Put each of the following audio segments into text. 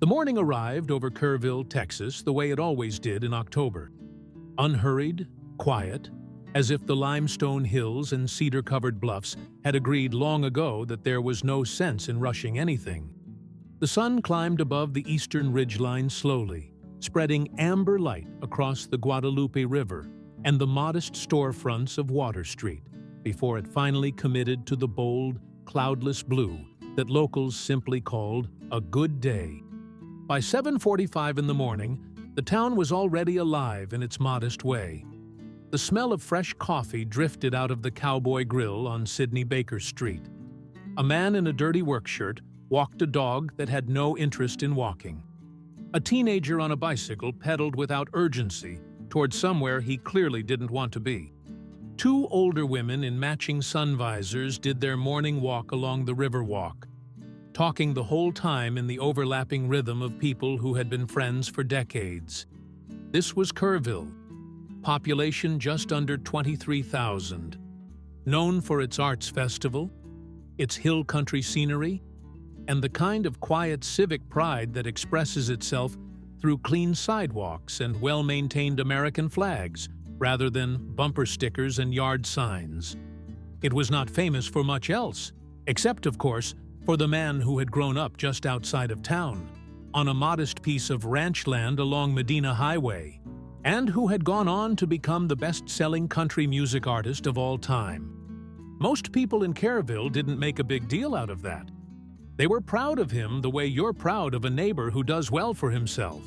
The morning arrived over Kerrville, Texas, the way it always did in October. Unhurried, quiet, as if the limestone hills and cedar-covered bluffs had agreed long ago that there was no sense in rushing anything. The sun climbed above the eastern ridgeline slowly, spreading amber light across the Guadalupe River and the modest storefronts of Water Street, before it finally committed to the bold, cloudless blue that locals simply called a good day. By 7:45 in the morning, the town was already alive in its modest way. The smell of fresh coffee drifted out of the Cowboy Grill on Sidney Baker Street. A man in a dirty work shirt walked a dog that had no interest in walking. A teenager on a bicycle pedaled without urgency toward somewhere he clearly didn't want to be. Two older women in matching sun visors did their morning walk along the Riverwalk, talking the whole time in the overlapping rhythm of people who had been friends for decades. This was Kerrville, population just under 23,000, known for its arts festival, its hill country scenery, and the kind of quiet civic pride that expresses itself through clean sidewalks and well-maintained American flags, rather than bumper stickers and yard signs. It was not famous for much else, except, of course, for the man who had grown up just outside of town, on a modest piece of ranch land along Medina Highway, and who had gone on to become the best-selling country music artist of all time. Most people in Kerrville didn't make a big deal out of that. They were proud of him the way you're proud of a neighbor who does well for himself.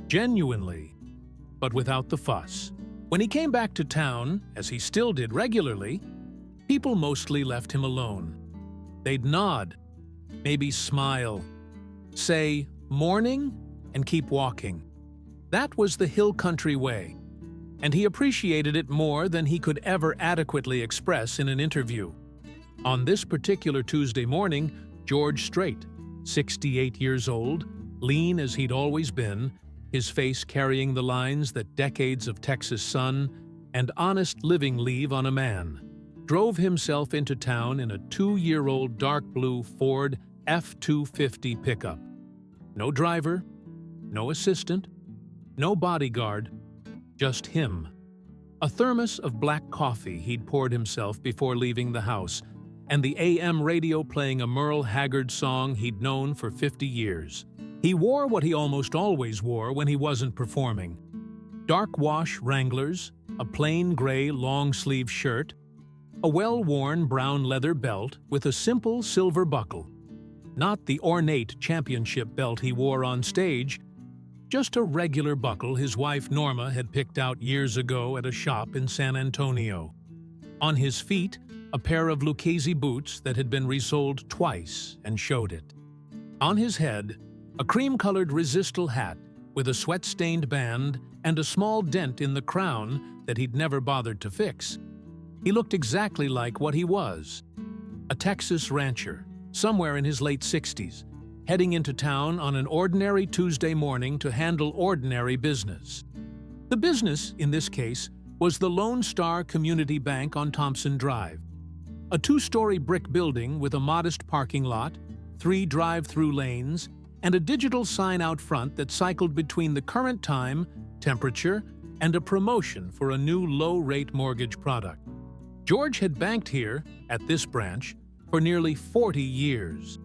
Genuinely, but without the fuss. When he came back to town, as he still did regularly, people mostly left him alone. They'd nod, maybe smile, say, "Morning," and keep walking. That was the hill country way, and he appreciated it more than he could ever adequately express in an interview. On this particular Tuesday morning, George Strait, 68 years old, lean as he'd always been, his face carrying the lines that decades of Texas sun and honest living leave on a man, drove himself into town in a 2-year-old dark blue Ford F-250 pickup. No driver, no assistant, no bodyguard, just him. A thermos of black coffee he'd poured himself before leaving the house, and the AM radio playing a Merle Haggard song he'd known for 50 years. He wore what he almost always wore when he wasn't performing. Dark wash Wranglers, a plain gray long-sleeve shirt, a well-worn brown leather belt with a simple silver buckle. Not the ornate championship belt he wore on stage, just a regular buckle his wife Norma had picked out years ago at a shop in San Antonio. On his feet, a pair of Lucchese boots that had been resoled twice and showed it. On his head, a cream-colored resistal hat with a sweat-stained band and a small dent in the crown that he'd never bothered to fix. He looked exactly like what he was, a Texas rancher, somewhere in his late 60s, heading into town on an ordinary Tuesday morning to handle ordinary business. The business, in this case, was the Lone Star Community Bank on Thompson Drive, a 2-story brick building with a modest parking lot, 3 drive-through lanes, and a digital sign out front that cycled between the current time, temperature, and a promotion for a new low-rate mortgage product. George had banked here, at this branch, for nearly 40 years.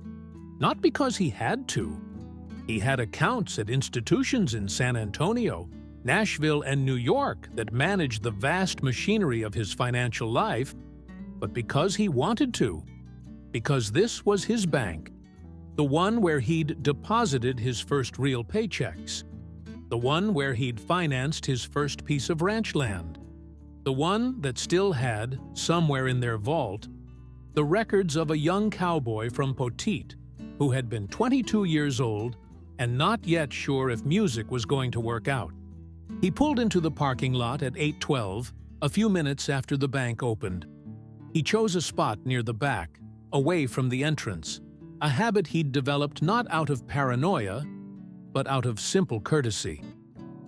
Not because he had to. He had accounts at institutions in San Antonio, Nashville, and New York that managed the vast machinery of his financial life, but because he wanted to. Because this was his bank, the one where he'd deposited his first real paychecks, the one where he'd financed his first piece of ranch land, the one that still had, somewhere in their vault, the records of a young cowboy from Poteet who had been 22 years old and not yet sure if music was going to work out. He pulled into the parking lot at 8:12, a few minutes after the bank opened. He chose a spot near the back, away from the entrance, a habit he'd developed not out of paranoia, but out of simple courtesy.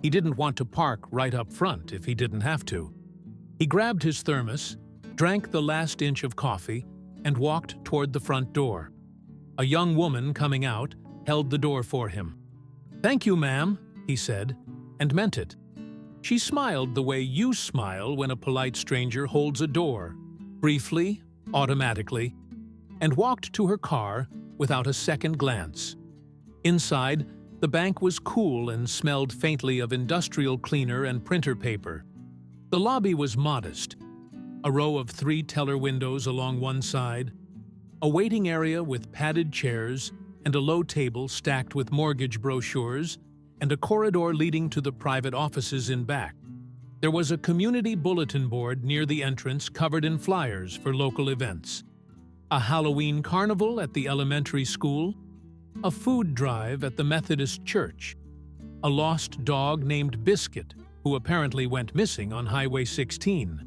He didn't want to park right up front if he didn't have to. He grabbed his thermos, drank the last inch of coffee, and walked toward the front door. A young woman coming out held the door for him. "Thank you, ma'am," he said, and meant it. She smiled the way you smile when a polite stranger holds a door, briefly, automatically, and walked to her car without a second glance. Inside, the bank was cool and smelled faintly of industrial cleaner and printer paper. The lobby was modest. A row of 3 teller windows along one side, a waiting area with padded chairs and a low table stacked with mortgage brochures, and a corridor leading to the private offices in back. There was a community bulletin board near the entrance covered in flyers for local events. A Halloween carnival at the elementary school, a food drive at the Methodist church, a lost dog named Biscuit, who apparently went missing on Highway 16.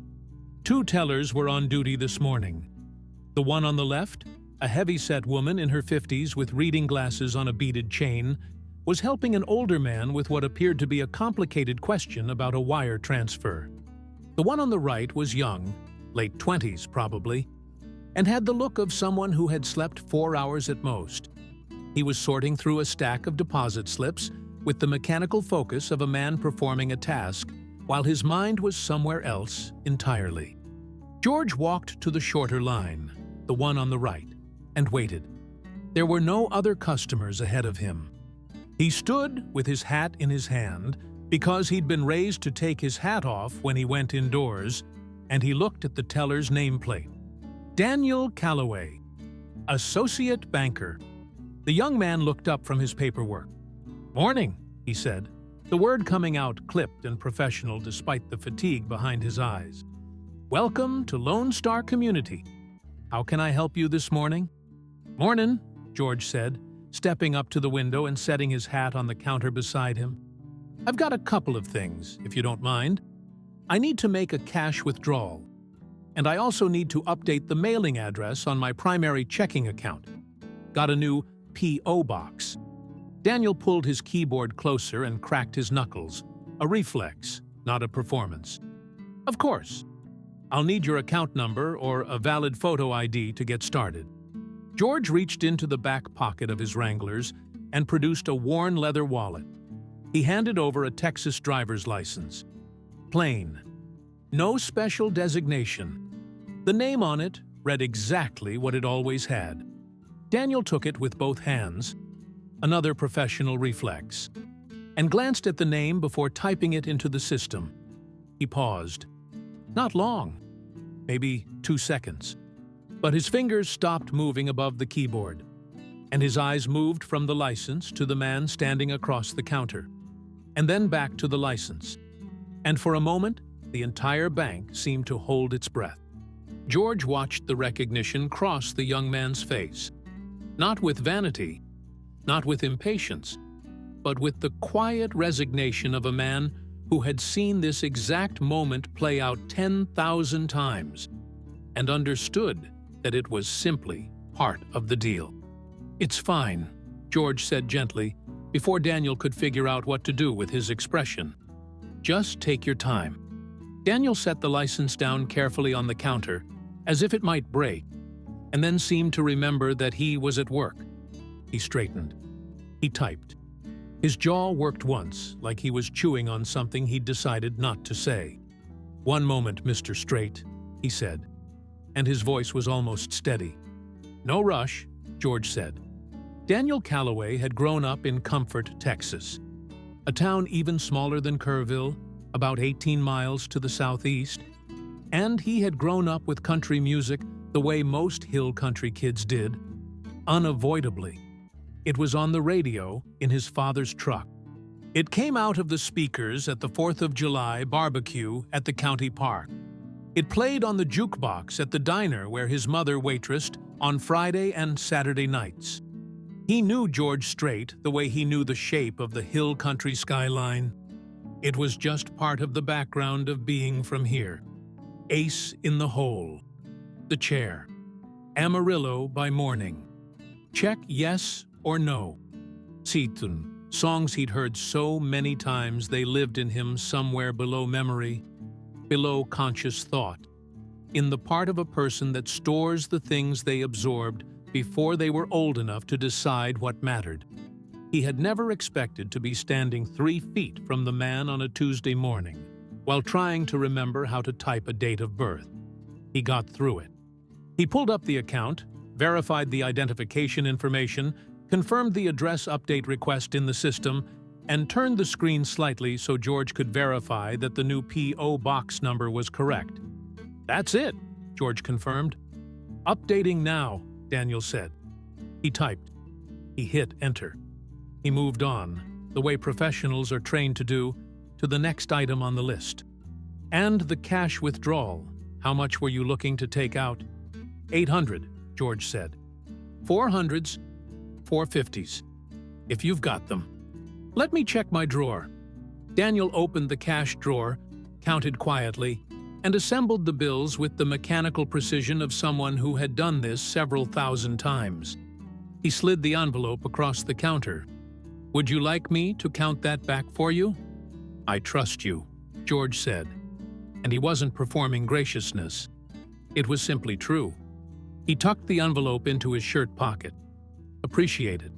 2 tellers were on duty this morning. The one on the left, a heavy-set woman in her 50s with reading glasses on a beaded chain, was helping an older man with what appeared to be a complicated question about a wire transfer. The one on the right was young, late 20s probably, and had the look of someone who had slept 4 hours at most. He was sorting through a stack of deposit slips with the mechanical focus of a man performing a task, while his mind was somewhere else entirely. George walked to the shorter line, the one on the right, and waited. There were no other customers ahead of him. He stood with his hat in his hand because he'd been raised to take his hat off when he went indoors, and he looked at the teller's nameplate. Daniel Calloway, Associate Banker. The young man looked up from his paperwork. "Morning," he said, the word coming out clipped and professional despite the fatigue behind his eyes. "Welcome to Lone Star Community. How can I help you this morning?" "Mornin'," George said, stepping up to the window and setting his hat on the counter beside him. "I've got a couple of things, if you don't mind. I need to make a cash withdrawal, and I also need to update the mailing address on my primary checking account. Got a new P.O. box." Daniel pulled his keyboard closer and cracked his knuckles, a reflex, not a performance. "Of course. I'll need your account number or a valid photo ID to get started." George reached into the back pocket of his Wranglers and produced a worn leather wallet. He handed over a Texas driver's license. Plain. No special designation. The name on it read exactly what it always had. Daniel took it with both hands, another professional reflex, and glanced at the name before typing it into the system. He paused. Not long, maybe 2 seconds. But his fingers stopped moving above the keyboard, and his eyes moved from the license to the man standing across the counter, and then back to the license. And for a moment, the entire bank seemed to hold its breath. George watched the recognition cross the young man's face, not with vanity, not with impatience, but with the quiet resignation of a man who had seen this exact moment play out 10,000 times and understood that it was simply part of the deal. "It's fine," George said gently, before Daniel could figure out what to do with his expression. "Just take your time." Daniel set the license down carefully on the counter, as if it might break, and then seemed to remember that he was at work. He straightened. He typed. His jaw worked once, like he was chewing on something he'd decided not to say. "One moment, Mr. Strait," he said, and his voice was almost steady. "No rush," George said. Daniel Calloway had grown up in Comfort, Texas, a town even smaller than Kerrville, about 18 miles to the southeast, and he had grown up with country music the way most hill country kids did, unavoidably. It was on the radio in his father's truck. It came out of the speakers at the 4th of July barbecue at the county park. It played on the jukebox at the diner where his mother waitressed on Friday and Saturday nights. He knew George Strait the way he knew the shape of the hill country skyline. It was just part of the background of being from here. Ace in the Hole, The Chair, Amarillo by Morning, Check Yes or No, Situn, songs he'd heard so many times they lived in him somewhere below memory, below conscious thought, in the part of a person that stores the things they absorbed before they were old enough to decide what mattered. He had never expected to be standing 3 feet from the man on a Tuesday morning, while trying to remember how to type a date of birth. He got through it. He pulled up the account, verified the identification information, confirmed the address update request in the system, and turned the screen slightly so George could verify that the new P.O. box number was correct. "That's it," George confirmed. "Updating now," Daniel said. He typed. He hit enter. He moved on, the way professionals are trained to do, to the next item on the list. "And the cash withdrawal. How much were you looking to take out?" 800, George said. 400s, 450s. If you've got them. "Let me check my drawer." Daniel opened the cash drawer, counted quietly, and assembled the bills with the mechanical precision of someone who had done this several thousand times. He slid the envelope across the counter. "Would you like me to count that back for you?" "I trust you," George said. And he wasn't performing graciousness. It was simply true. He tucked the envelope into his shirt pocket. "Appreciated."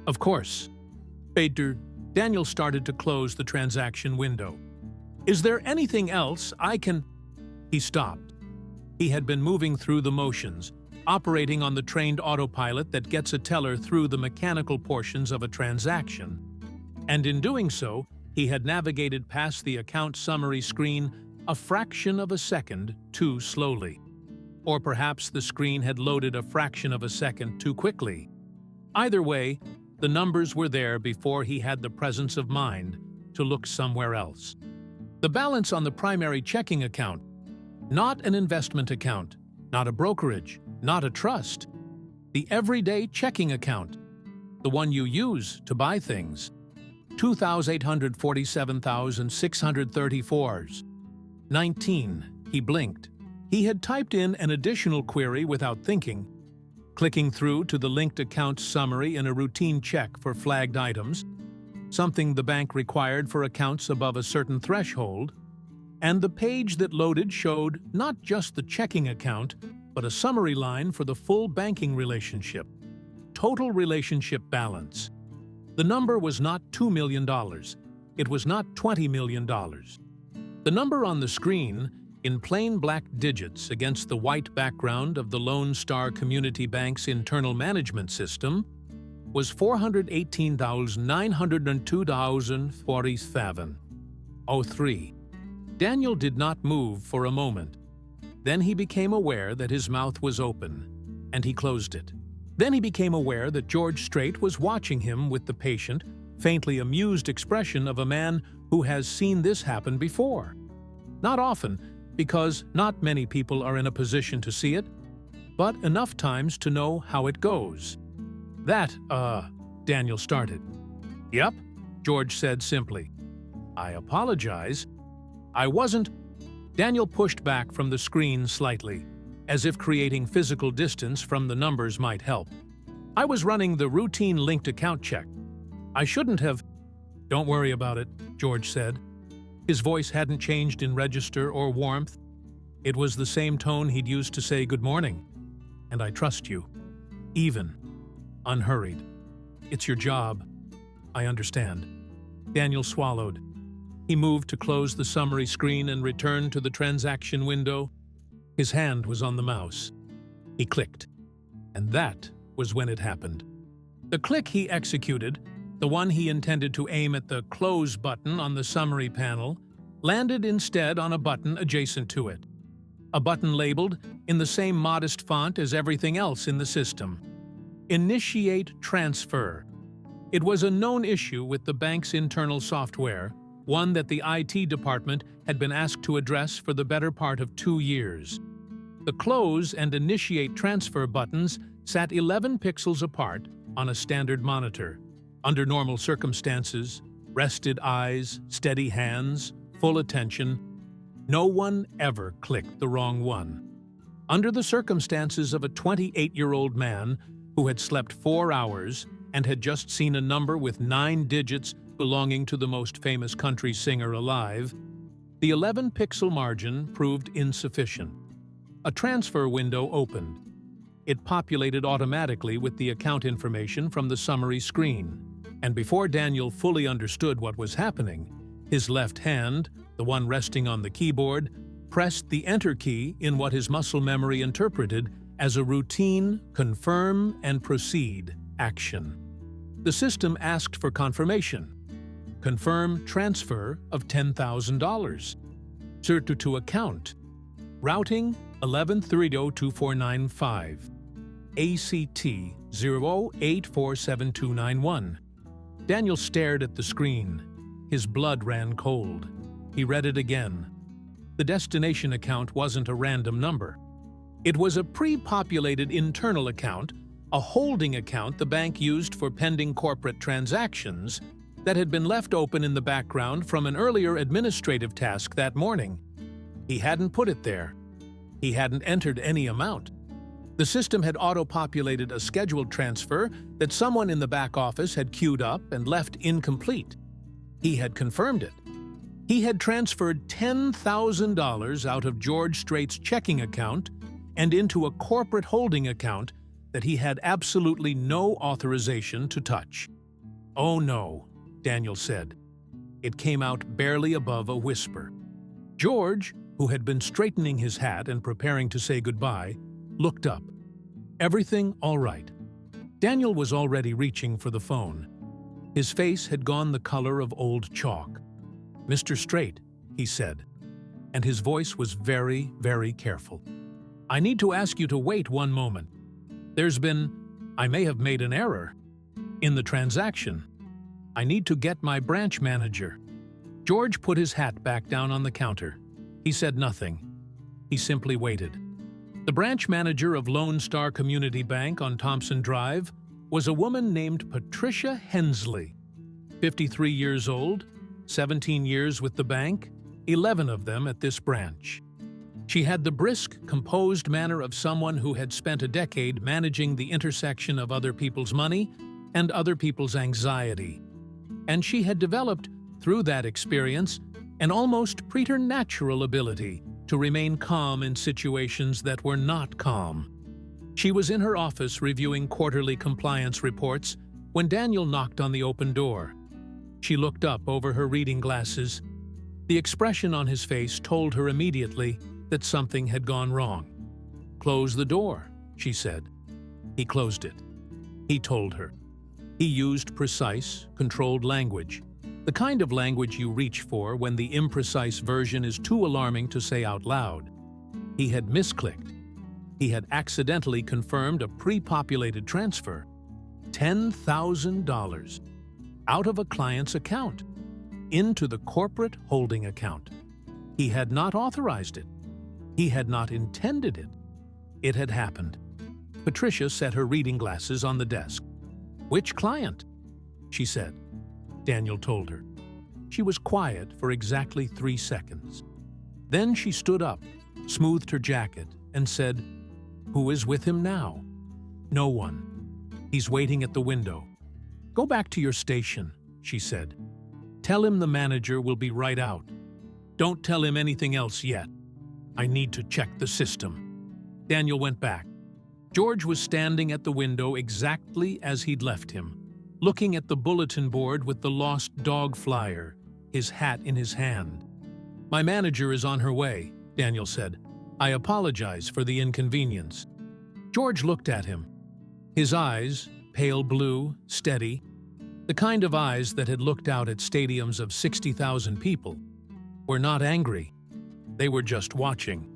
"Of course." Later, Daniel started to close the transaction window. "Is there anything else I can—" He stopped. He had been moving through the motions, operating on the trained autopilot that gets a teller through the mechanical portions of a transaction. And in doing so, he had navigated past the account summary screen a fraction of a second too slowly. Or perhaps the screen had loaded a fraction of a second too quickly. Either way, the numbers were there before he had the presence of mind to look somewhere else. The balance on the primary checking account, not an investment account, not a brokerage, not a trust. The everyday checking account, the one you use to buy things. 2,847,634s. 19. He blinked. He had typed in an additional query without thinking, clicking through to the linked account summary in a routine check for flagged items, something the bank required for accounts above a certain threshold, and the page that loaded showed not just the checking account, but a summary line for the full banking relationship. Total relationship balance. The number was not $2 million. It was not $20 million. The number on the screen, in plain black digits against the white background of the Lone Star Community Bank's internal management system, was $418,902.47. Daniel did not move for a moment. Then he became aware that his mouth was open, and he closed it. Then he became aware that George Strait was watching him with the patient, faintly amused expression of a man who has seen this happen before. Not often, because not many people are in a position to see it, but enough times to know how it goes. Daniel started. "Yep," George said simply. "I apologize. I wasn't—" Daniel pushed back from the screen slightly, as if creating physical distance from the numbers might help. "I was running the routine linked account check. I shouldn't have—" "Don't worry about it," George said. His voice hadn't changed in register or warmth. It was the same tone he'd used to say good morning. "And I trust you. Even. Unhurried. It's your job. I understand." Daniel swallowed. He moved to close the summary screen and returned to the transaction window. His hand was on the mouse. He clicked. And that was when it happened. The click he executed, the one he intended to aim at the Close button on the summary panel, landed instead on a button adjacent to it. A button labeled, in the same modest font as everything else in the system, Initiate Transfer. It was a known issue with the bank's internal software, one that the IT department had been asked to address for the better part of 2 years. The Close and Initiate Transfer buttons sat 11 pixels apart on a standard monitor. Under normal circumstances, rested eyes, steady hands, full attention, no one ever clicked the wrong one. Under the circumstances of a 28-year-old man who had slept 4 hours and had just seen a number with 9 digits belonging to the most famous country singer alive, the 11-pixel margin proved insufficient. A transfer window opened. It populated automatically with the account information from the summary screen. And before Daniel fully understood what was happening, his left hand, the one resting on the keyboard, pressed the Enter key in what his muscle memory interpreted as a routine confirm and proceed action. The system asked for confirmation. Confirm transfer of $10,000. Certo to account. Routing 11302495. ACT 008479291. Daniel stared at the screen. His blood ran cold. He read it again. The destination account wasn't a random number. It was a pre-populated internal account, a holding account the bank used for pending corporate transactions that had been left open in the background from an earlier administrative task that morning. He hadn't put it there. He hadn't entered any amount. The system had auto-populated a scheduled transfer that someone in the back office had queued up and left incomplete. He had confirmed it. He had transferred $10,000 out of George Strait's checking account and into a corporate holding account that he had absolutely no authorization to touch. "Oh no," Daniel said. It came out barely above a whisper. George, who had been straightening his hat and preparing to say goodbye, looked up. "Everything all right?" Daniel was already reaching for the phone. His face had gone the color of old chalk. "Mr. Strait," he said, and his voice was very, very careful. "I need to ask you to wait one moment. I may have made an error in the transaction. I need to get my branch manager." George put his hat back down on the counter. He said nothing. He simply waited. The branch manager of Lone Star Community Bank on Thompson Drive was a woman named Patricia Hensley, 53 years old, 17 years with the bank, 11 of them at this branch. She had the brisk, composed manner of someone who had spent a decade managing the intersection of other people's money and other people's anxiety. And she had developed, through that experience, an almost preternatural ability to remain calm in situations that were not calm. She was in her office reviewing quarterly compliance reports when Daniel knocked on the open door. She looked up over her reading glasses. The expression on his face told her immediately that something had gone wrong. "Close the door," she said. He closed it. He told her. He used precise, controlled language, the kind of language you reach for when the imprecise version is too alarming to say out loud. He had misclicked. He had accidentally confirmed a pre-populated transfer. $10,000 out of a client's account into the corporate holding account. He had not authorized it. He had not intended it. It had happened. Patricia set her reading glasses on the desk. "Which client?" she said. Daniel told her. She was quiet for exactly 3 seconds. Then she stood up, smoothed her jacket, and said, "Who is with him now?" "No one. He's waiting at the window." "Go back to your station," she said. "Tell him the manager will be right out. Don't tell him anything else yet. I need to check the system." Daniel went back. George was standing at the window exactly as he'd left him, looking at the bulletin board with the lost dog flyer, his hat in his hand. "My manager is on her way," Daniel said. "I apologize for the inconvenience." George looked at him. His eyes, pale blue, steady, the kind of eyes that had looked out at stadiums of 60,000 people, were not angry. They were just watching.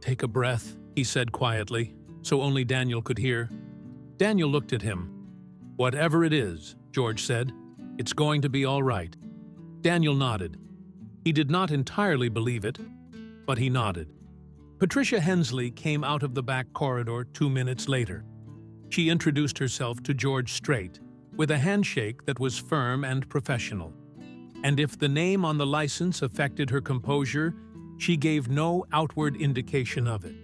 "Take a breath," he said quietly, so only Daniel could hear. Daniel looked at him. "Whatever it is," George said, "it's going to be all right." Daniel nodded. He did not entirely believe it, but he nodded. Patricia Hensley came out of the back corridor 2 minutes later. She introduced herself to George Strait with a handshake that was firm and professional. And if the name on the license affected her composure, she gave no outward indication of it.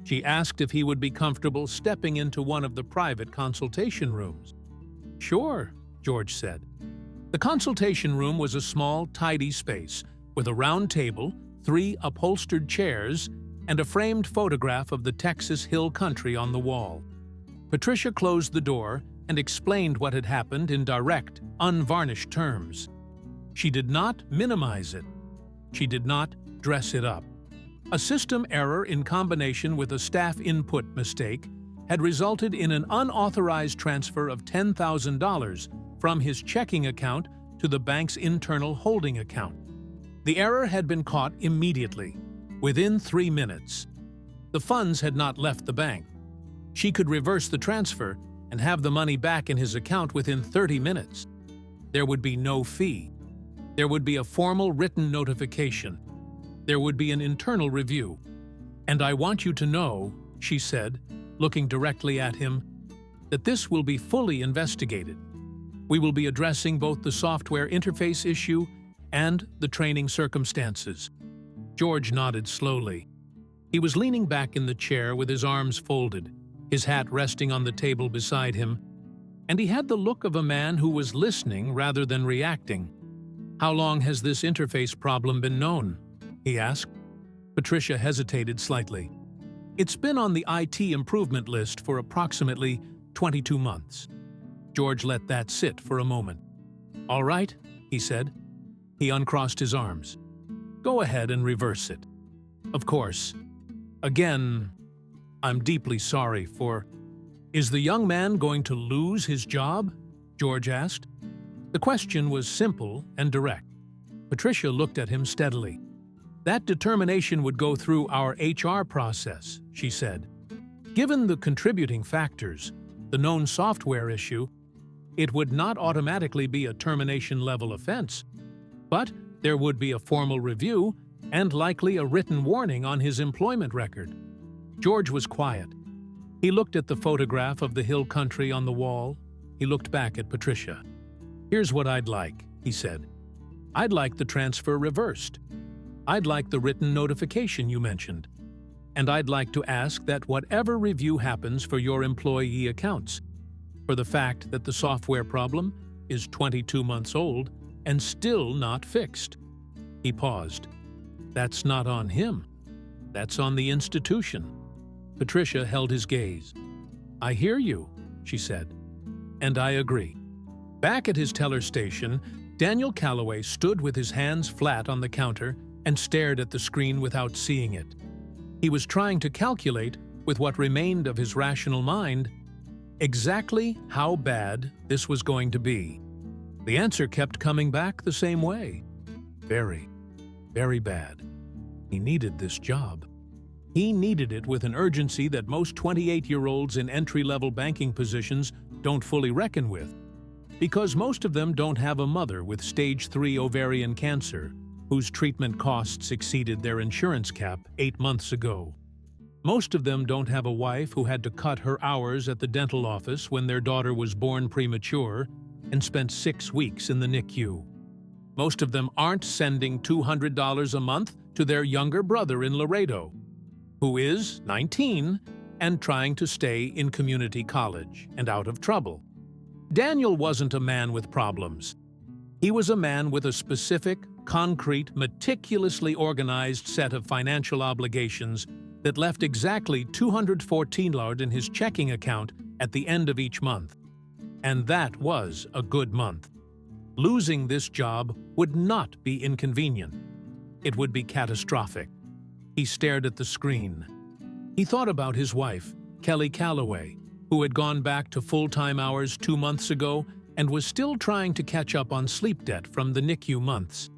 She asked if he would be comfortable stepping into one of the private consultation rooms. "Sure," George said. The consultation room was a small, tidy space with a round table, 3 upholstered chairs, and a framed photograph of the Texas Hill Country on the wall. Patricia closed the door and explained what had happened in direct, unvarnished terms. She did not minimize it. She did not dress it up. A system error in combination with a staff input mistake had resulted in an unauthorized transfer of $10,000 from his checking account to the bank's internal holding account. The error had been caught immediately, within 3 minutes. The funds had not left the bank. She could reverse the transfer and have the money back in his account within 30 minutes. There would be no fee. There would be a formal written notification. There would be an internal review. "And I want you to know," she said, looking directly at him, "that this will be fully investigated. We will be addressing both the software interface issue and the training circumstances." George nodded slowly. He was leaning back in the chair with his arms folded, his hat resting on the table beside him, and he had the look of a man who was listening rather than reacting. "How long has this interface problem been known?" he asked. Patricia hesitated slightly. "It's been on the IT improvement list for approximately 22 months. George let that sit for a moment. "All right," he said. He uncrossed his arms. "Go ahead and reverse it. Of course. Again, I'm deeply sorry for—" "Is the young man going to lose his job?" George asked. The question was simple and direct. Patricia looked at him steadily. "That determination would go through our HR process," she said. "Given the contributing factors, the known software issue, it would not automatically be a termination-level offense. But there would be a formal review and likely a written warning on his employment record." George was quiet. He looked at the photograph of the hill country on the wall. He looked back at Patricia. "Here's what I'd like," he said. "I'd like the transfer reversed. I'd like the written notification you mentioned. And I'd like to ask that whatever review happens for your employee accounts, for the fact that the software problem is 22 months old and still not fixed." He paused. "That's not on him. That's on the institution." Patricia held his gaze. "I hear you," she said. "And I agree." Back at his teller station, Daniel Calloway stood with his hands flat on the counter and stared at the screen without seeing it. He was trying to calculate, with what remained of his rational mind, exactly how bad this was going to be. The answer kept coming back the same way. Very, very bad. He needed this job. He needed it with an urgency that most 28-year-olds in entry-level banking positions don't fully reckon with, because most of them don't have a mother with stage 3 ovarian cancer whose treatment costs exceeded their insurance cap 8 months ago. Most of them don't have a wife who had to cut her hours at the dental office when their daughter was born premature and spent 6 weeks in the NICU. Most of them aren't sending $200 a month to their younger brother in Laredo, who is 19 and trying to stay in community college and out of trouble. Daniel wasn't a man with problems. He was a man with a specific, concrete, meticulously organized set of financial obligations that left exactly $214 in his checking account at the end of each month. And that was a good month. Losing this job would not be inconvenient. It would be catastrophic. He stared at the screen. He thought about his wife, Kelly Calloway, who had gone back to full-time hours 2 months ago and was still trying to catch up on sleep debt from the NICU months.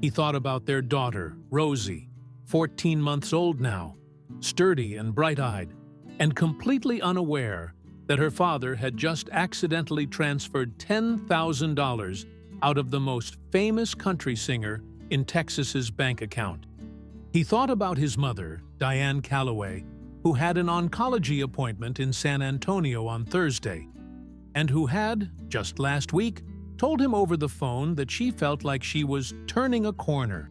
He thought about their daughter, Rosie, 14 months old now, sturdy and bright-eyed, and completely unaware that her father had just accidentally transferred $10,000 out of the most famous country singer in Texas's bank account. He thought about his mother, Diane Calloway, who had an oncology appointment in San Antonio on Thursday, and who had, just last week, told him over the phone that she felt like she was turning a corner,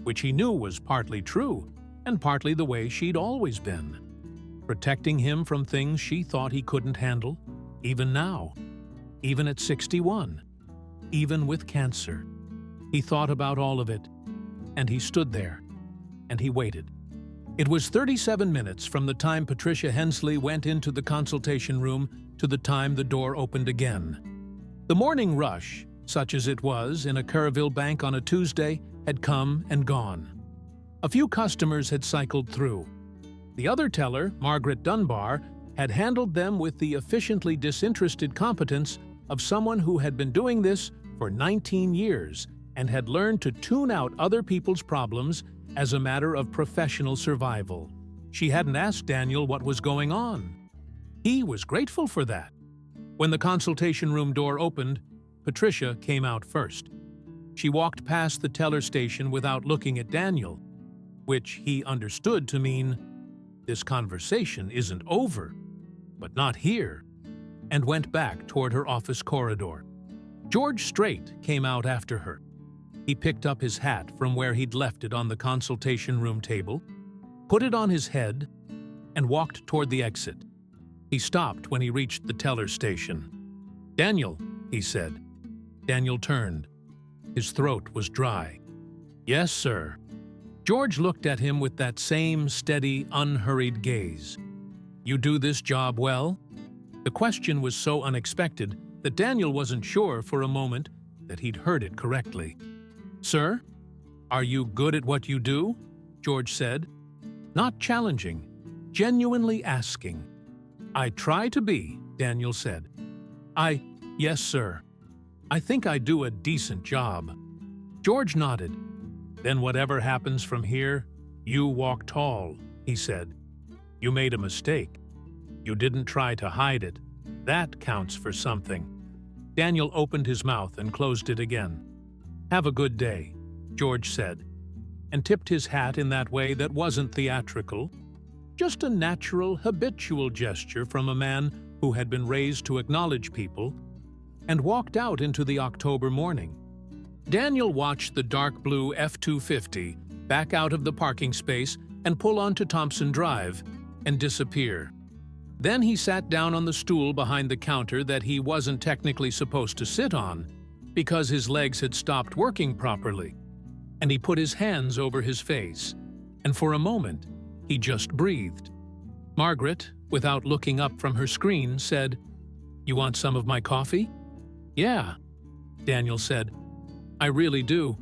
which he knew was partly true and partly the way she'd always been, protecting him from things she thought he couldn't handle, even now, even at 61, even with cancer. He thought about all of it, and he stood there, and he waited. It was 37 minutes from the time Patricia Hensley went into the consultation room to the time the door opened again. The morning rush, such as it was in a Kerrville bank on a Tuesday, had come and gone. A few customers had cycled through. The other teller, Margaret Dunbar, had handled them with the efficiently disinterested competence of someone who had been doing this for 19 years and had learned to tune out other people's problems as a matter of professional survival. She hadn't asked Daniel what was going on. He was grateful for that. When the consultation room door opened, Patricia came out first. She walked past the teller station without looking at Daniel, which he understood to mean, "This conversation isn't over, but not here," and went back toward her office corridor. George Strait came out after her. He picked up his hat from where he'd left it on the consultation room table, put it on his head, and walked toward the exit. He stopped when he reached the teller station. "Daniel," he said. Daniel turned. His throat was dry. "Yes, sir." George looked at him with that same steady, unhurried gaze. "You do this job well?" The question was so unexpected that Daniel wasn't sure for a moment that he'd heard it correctly. "Sir, are you good at what you do?" George said. Not challenging, genuinely asking. "I try to be," Daniel said. Yes, sir. I think I do a decent job." George nodded. "Then whatever happens from here, you walk tall," he said. "You made a mistake. You didn't try to hide it. That counts for something." Daniel opened his mouth and closed it again. "Have a good day," George said, and tipped his hat in that way that wasn't theatrical, just a natural, habitual gesture from a man who had been raised to acknowledge people, and walked out into the October morning. Daniel watched the dark blue F-250 back out of the parking space and pull onto Thompson Drive and disappear. Then he sat down on the stool behind the counter that he wasn't technically supposed to sit on because his legs had stopped working properly, and he put his hands over his face, and for a moment, he just breathed. Margaret, without looking up from her screen, said, "You want some of my coffee?" "Yeah," Daniel said. "I really do."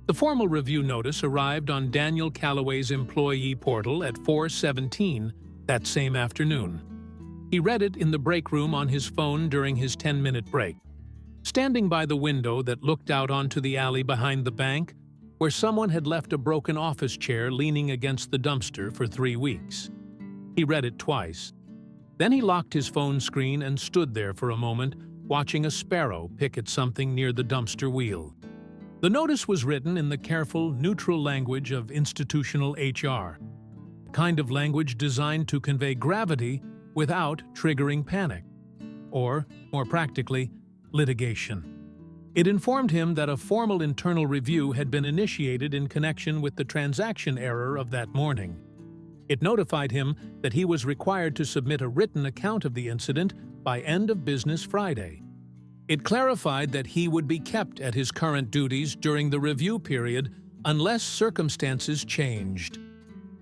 The formal review notice arrived on Daniel Calloway's employee portal at 4:17 that same afternoon. He read it in the break room on his phone during his 10-minute break, standing by the window that looked out onto the alley behind the bank, where someone had left a broken office chair leaning against the dumpster for 3 weeks. He read it twice. Then he locked his phone screen and stood there for a moment, watching a sparrow pick at something near the dumpster wheel. The notice was written in the careful, neutral language of institutional HR, the kind of language designed to convey gravity without triggering panic, or, more practically, litigation. It informed him that a formal internal review had been initiated in connection with the transaction error of that morning. It notified him that he was required to submit a written account of the incident by end of business Friday. It clarified that he would be kept at his current duties during the review period unless circumstances changed.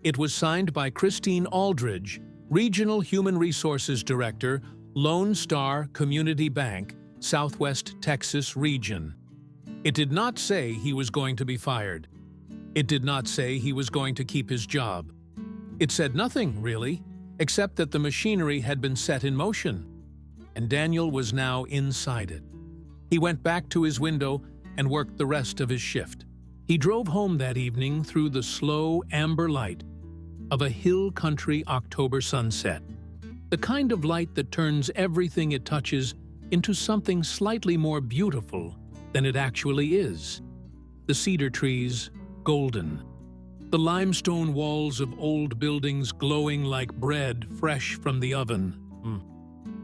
It was signed by Christine Aldridge, Regional Human Resources Director, Lone Star Community Bank, Southwest Texas Region. It did not say he was going to be fired. It did not say he was going to keep his job. It said nothing, really, except that the machinery had been set in motion, and Daniel was now inside it. He went back to his window and worked the rest of his shift. He drove home that evening through the slow amber light of a hill country October sunset, the kind of light that turns everything it touches into something slightly more beautiful than it actually is. The cedar trees, golden. The limestone walls of old buildings glowing like bread fresh from the oven.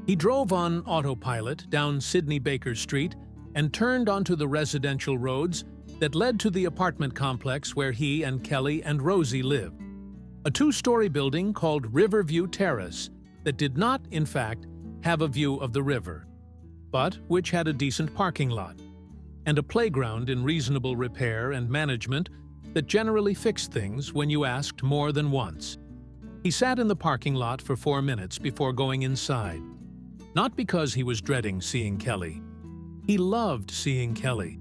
He drove on autopilot down Sidney Baker Street and turned onto the residential roads that led to the apartment complex where he and Kelly and Rosie lived. A 2-story building called Riverview Terrace that did not, in fact, have a view of the river, but which had a decent parking lot and a playground in reasonable repair and management that generally fixed things when you asked more than once. He sat in the parking lot for 4 minutes before going inside. Not because he was dreading seeing Kelly. He loved seeing Kelly.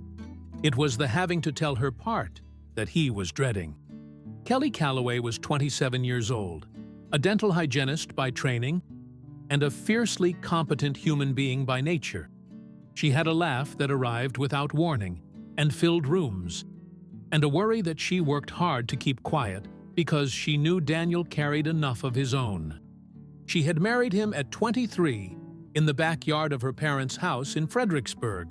It was the having to tell her part that he was dreading. Kelly Calloway was 27 years old, a dental hygienist by training, and a fiercely competent human being by nature. She had a laugh that arrived without warning and filled rooms, and a worry that she worked hard to keep quiet because she knew Daniel carried enough of his own. She had married him at 23 in the backyard of her parents' house in Fredericksburg,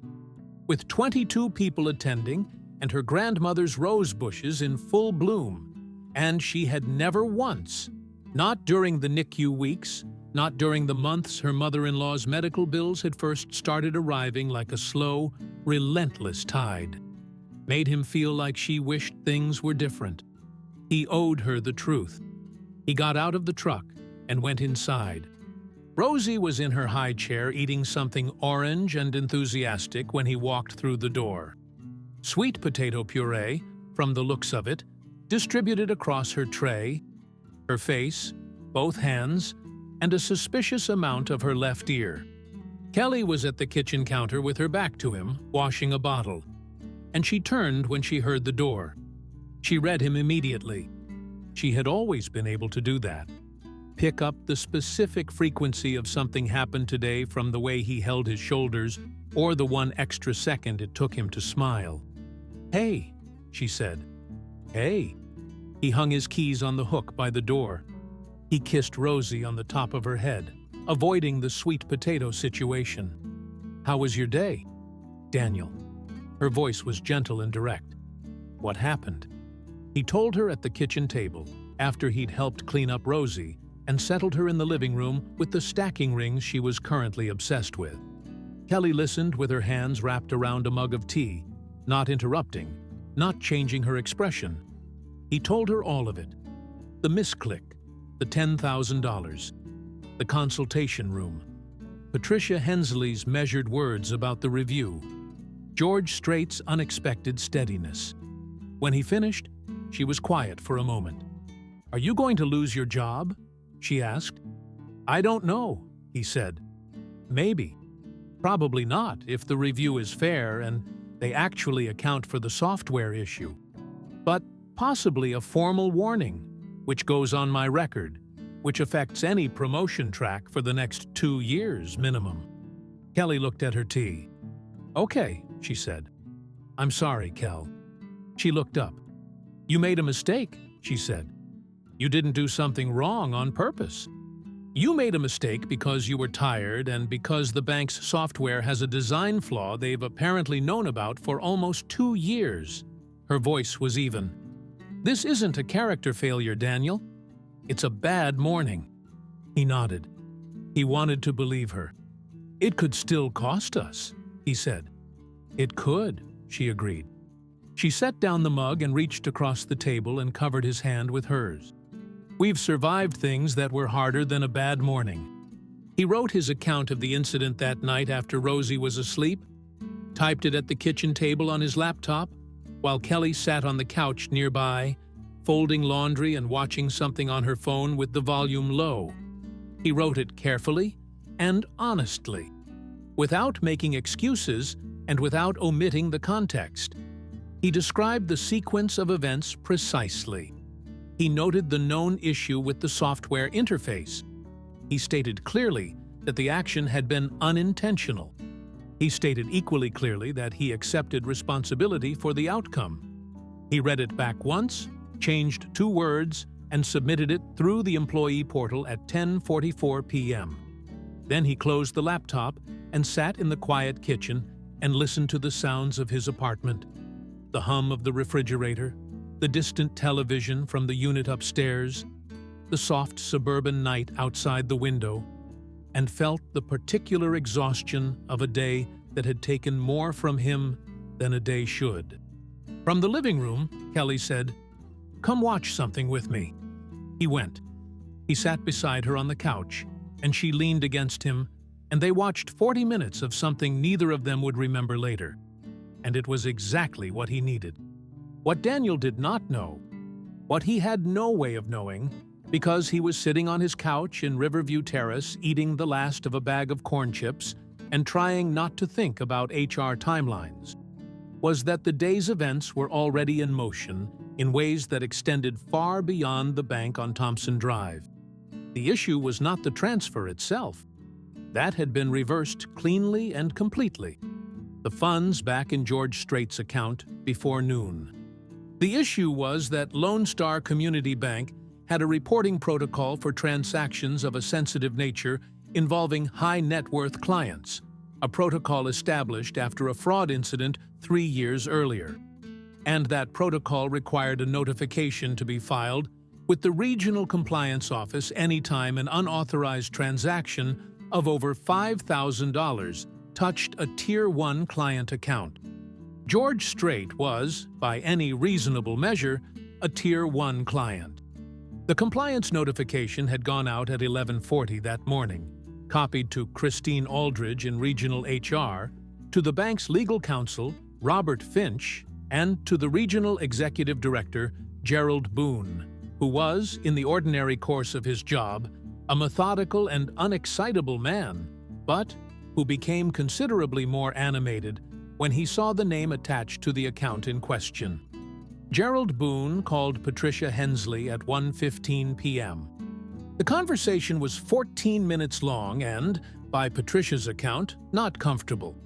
with 22 people attending and her grandmother's rose bushes in full bloom, and she had never once, not during the NICU weeks, not during the months her mother-in-law's medical bills had first started arriving like a slow, relentless tide, made him feel like she wished things were different. He owed her the truth. He got out of the truck and went inside. Rosie was in her high chair eating something orange and enthusiastic when he walked through the door. Sweet potato puree, from the looks of it, distributed across her tray, her face, both hands, and a suspicious amount of her left ear. Kelly was at the kitchen counter with her back to him, washing a bottle, and she turned when she heard the door. She read him immediately. She had always been able to do that. Pick up the specific frequency of something happened today from the way he held his shoulders or the 1 extra second it took him to smile. "Hey," she said. "Hey." He hung his keys on the hook by the door. He kissed Rosie on the top of her head, avoiding the sweet potato situation. "How was your day?" "Daniel." Her voice was gentle and direct. "What happened?" He told her at the kitchen table, after he'd helped clean up Rosie and settled her in the living room with the stacking rings she was currently obsessed with. Kelly listened with her hands wrapped around a mug of tea, not interrupting, not changing her expression. He told her all of it. The misclick, the $10,000, the consultation room, Patricia Hensley's measured words about the review, George Strait's unexpected steadiness. When he finished, she was quiet for a moment. "Are you going to lose your job?" she asked. "I don't know," he said. "Maybe. Probably not if the review is fair and they actually account for the software issue. But possibly a formal warning, which goes on my record, which affects any promotion track for the next 2 years minimum." Kelly looked at her tea. "Okay," she said. "I'm sorry, Kel." She looked up. "You made a mistake," she said. "You didn't do something wrong on purpose. You made a mistake because you were tired and because the bank's software has a design flaw they've apparently known about for almost 2 years." Her voice was even. "This isn't a character failure, Daniel. It's a bad morning." He nodded. He wanted to believe her. "It could still cost us," he said. "It could," she agreed. She set down the mug and reached across the table and covered his hand with hers. "We've survived things that were harder than a bad morning." He wrote his account of the incident that night after Rosie was asleep, typed it at the kitchen table on his laptop, while Kelly sat on the couch nearby, folding laundry and watching something on her phone with the volume low. He wrote it carefully and honestly, without making excuses and without omitting the context. He described the sequence of events precisely. He noted the known issue with the software interface. He stated clearly that the action had been unintentional. He stated equally clearly that he accepted responsibility for the outcome. He read it back once, changed 2 words, and submitted it through the employee portal at 10:44 p.m. Then he closed the laptop and sat in the quiet kitchen and listened to the sounds of his apartment. The hum of the refrigerator, the distant television from the unit upstairs, the soft suburban night outside the window, and felt the particular exhaustion of a day that had taken more from him than a day should. From the living room, Kelly said, "Come watch something with me." He went. He sat beside her on the couch, and she leaned against him, and they watched 40 minutes of something neither of them would remember later. And it was exactly what he needed. What Daniel did not know, what he had no way of knowing, because he was sitting on his couch in Riverview Terrace eating the last of a bag of corn chips and trying not to think about HR timelines, was that the day's events were already in motion in ways that extended far beyond the bank on Thompson Drive. The issue was not the transfer itself. That had been reversed cleanly and completely. The funds back in George Strait's account before noon. The issue was that Lone Star Community Bank had a reporting protocol for transactions of a sensitive nature involving high net worth clients, a protocol established after a fraud incident 3 years earlier. And that protocol required a notification to be filed with the Regional Compliance Office anytime an unauthorized transaction of over $5,000 touched a Tier 1 client account. George Strait was, by any reasonable measure, a Tier 1 client. The compliance notification had gone out at 11:40 that morning, copied to Christine Aldridge in Regional HR, to the bank's legal counsel, Robert Finch, and to the Regional Executive Director, Gerald Boone, who was, in the ordinary course of his job, a methodical and unexcitable man, but who became considerably more animated when he saw the name attached to the account in question. Gerald Boone called Patricia Hensley at 1:15 p.m. The conversation was 14 minutes long and, by Patricia's account, not comfortable.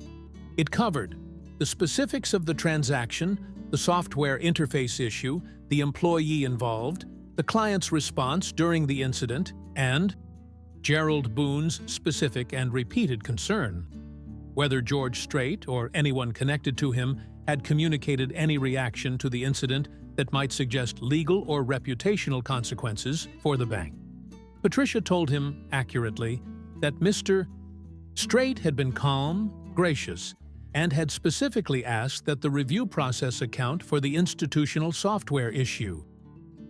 It covered the specifics of the transaction, the software interface issue, the employee involved, the client's response during the incident, and Gerald Boone's specific and repeated concern whether George Strait or anyone connected to him had communicated any reaction to the incident that might suggest legal or reputational consequences for the bank. Patricia told him, accurately, that Mr. Strait had been calm, gracious, and had specifically asked that the review process account for the institutional software issue.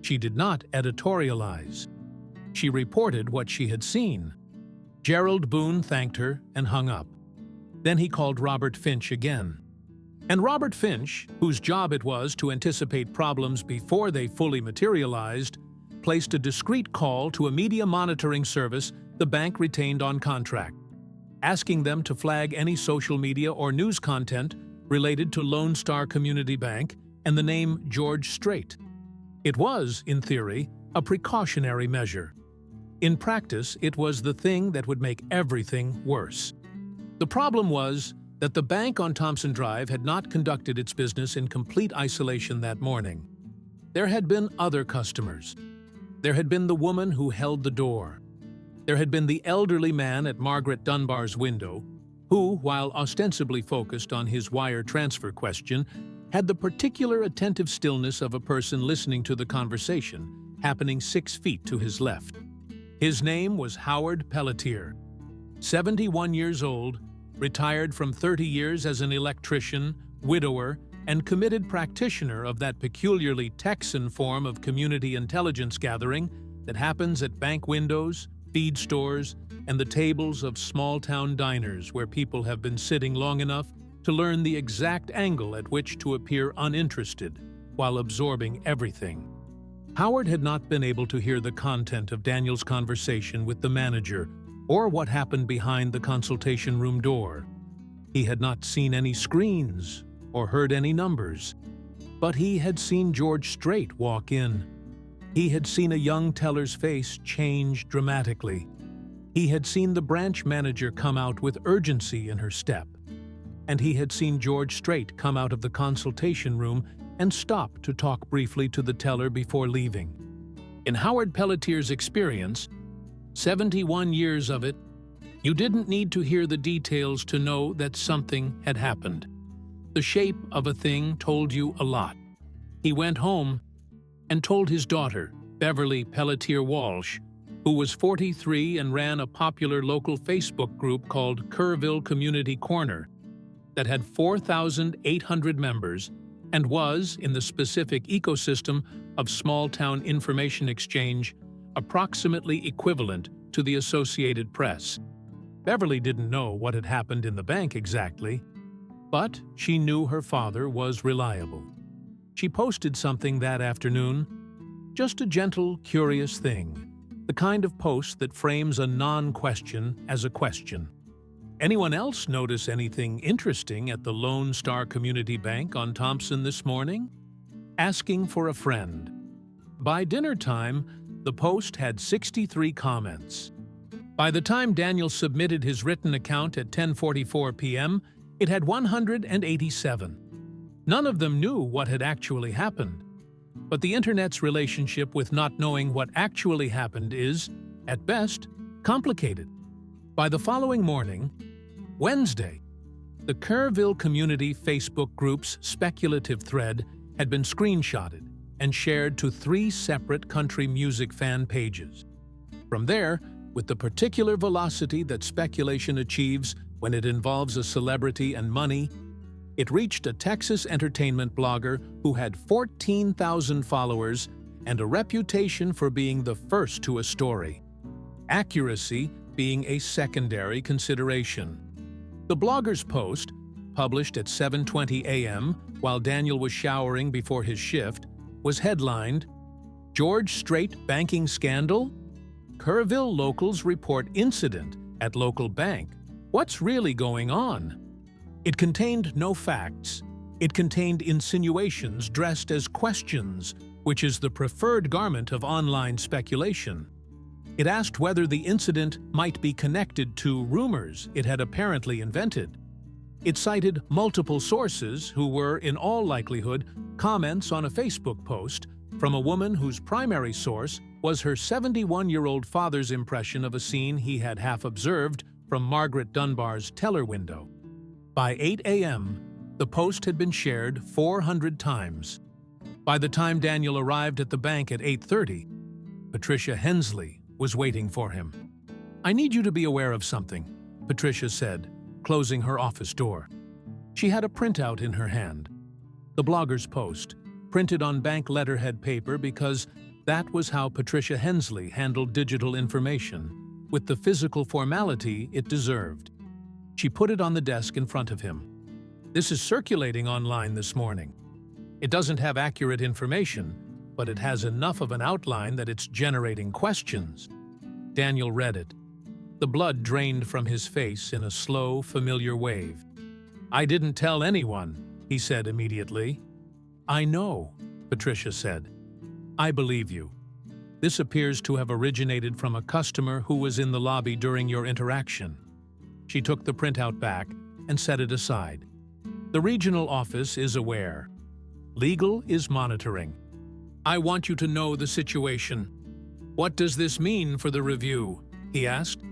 She did not editorialize. She reported what she had seen. Gerald Boone thanked her and hung up. Then he called Robert Finch again. And Robert Finch, whose job it was to anticipate problems before they fully materialized, placed a discreet call to a media monitoring service the bank retained on contract, asking them to flag any social media or news content related to Lone Star Community Bank and the name George Strait. It was, in theory, a precautionary measure. In practice, it was the thing that would make everything worse. The problem was that the bank on Thompson Drive had not conducted its business in complete isolation that morning. There had been other customers. There had been the woman who held the door. There had been the elderly man at Margaret Dunbar's window, who, while ostensibly focused on his wire transfer question, had the particular attentive stillness of a person listening to the conversation, happening 6 feet to his left. His name was Howard Pelletier, 71 years old, retired from 30 years as an electrician, widower, and committed practitioner of that peculiarly Texan form of community intelligence gathering that happens at bank windows, feed stores, and the tables of small-town diners where people have been sitting long enough to learn the exact angle at which to appear uninterested while absorbing everything. Howard had not been able to hear the content of Daniel's conversation with the manager or what happened behind the consultation room door. He had not seen any screens or heard any numbers, but he had seen George Strait walk in. He had seen a young teller's face change dramatically. He had seen the branch manager come out with urgency in her step. And he had seen George Strait come out of the consultation room and stop to talk briefly to the teller before leaving. In Howard Pelletier's experience, 71 years of it, you didn't need to hear the details to know that something had happened. The shape of a thing told you a lot. He went home and told his daughter, Beverly Pelletier Walsh, who was 43 and ran a popular local Facebook group called Kerrville Community Corner that had 4,800 members and was, in the specific ecosystem of small-town information exchange, approximately equivalent to the Associated Press. Beverly didn't know what had happened in the bank exactly, but she knew her father was reliable. She posted something that afternoon, just a gentle, curious thing, the kind of post that frames a non-question as a question. Anyone else notice anything interesting at the Lone Star Community Bank on Thompson this morning? Asking for a friend. By dinner time, the post had 63 comments. By the time Daniel submitted his written account at 10:44 p.m., it had 187. None of them knew what had actually happened. But the Internet's relationship with not knowing what actually happened is, at best, complicated. By the following morning, Wednesday, the Kerrville Community Facebook group's speculative thread had been screenshotted and shared to 3 separate country music fan pages. From there, with the particular velocity that speculation achieves when it involves a celebrity and money, it reached a Texas entertainment blogger who had 14,000 followers and a reputation for being the first to a story, accuracy being a secondary consideration. The blogger's post, published at 7:20 a.m. while Daniel was showering before his shift, was headlined, "George Strait Banking Scandal? Kerrville locals report incident at local bank. What's really going on?" It contained no facts. It contained insinuations dressed as questions, which is the preferred garment of online speculation. It asked whether the incident might be connected to rumors it had apparently invented. It cited multiple sources who were, in all likelihood, comments on a Facebook post from a woman whose primary source was her 71-year-old father's impression of a scene he had half observed from Margaret Dunbar's teller window. By 8 a.m., the post had been shared 400 times. By the time Daniel arrived at the bank at 8:30, Patricia Hensley was waiting for him. "I need you to be aware of something," Patricia said, closing her office door. She had a printout in her hand. The blogger's post, printed on bank letterhead paper because that was how Patricia Hensley handled digital information, with the physical formality it deserved. She put it on the desk in front of him. "This is circulating online this morning. It doesn't have accurate information, but it has enough of an outline that it's generating questions." Daniel read it. The blood drained from his face in a slow, familiar wave. "I didn't tell anyone," he said immediately. "I know," Patricia said. "I believe you. This appears to have originated from a customer who was in the lobby during your interaction." She took the printout back and set it aside. "The regional office is aware. Legal is monitoring. I want you to know the situation." "What does this mean for the review?" he asked.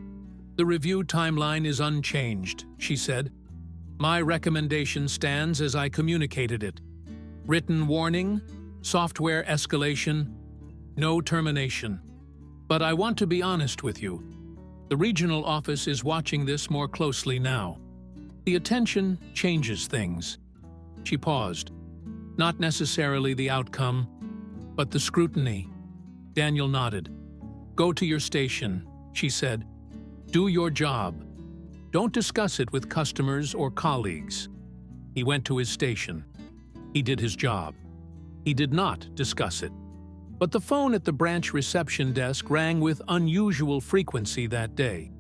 "The review timeline is unchanged," she said. "My recommendation stands as I communicated it. Written warning, software escalation, no termination. But I want to be honest with you. The regional office is watching this more closely now. The attention changes things." She paused. "Not necessarily the outcome, but the scrutiny." Daniel nodded. "Go to your station," she said. "Do your job. Don't discuss it with customers or colleagues." He went to his station. He did his job. He did not discuss it. But the phone at the branch reception desk rang with unusual frequency that day.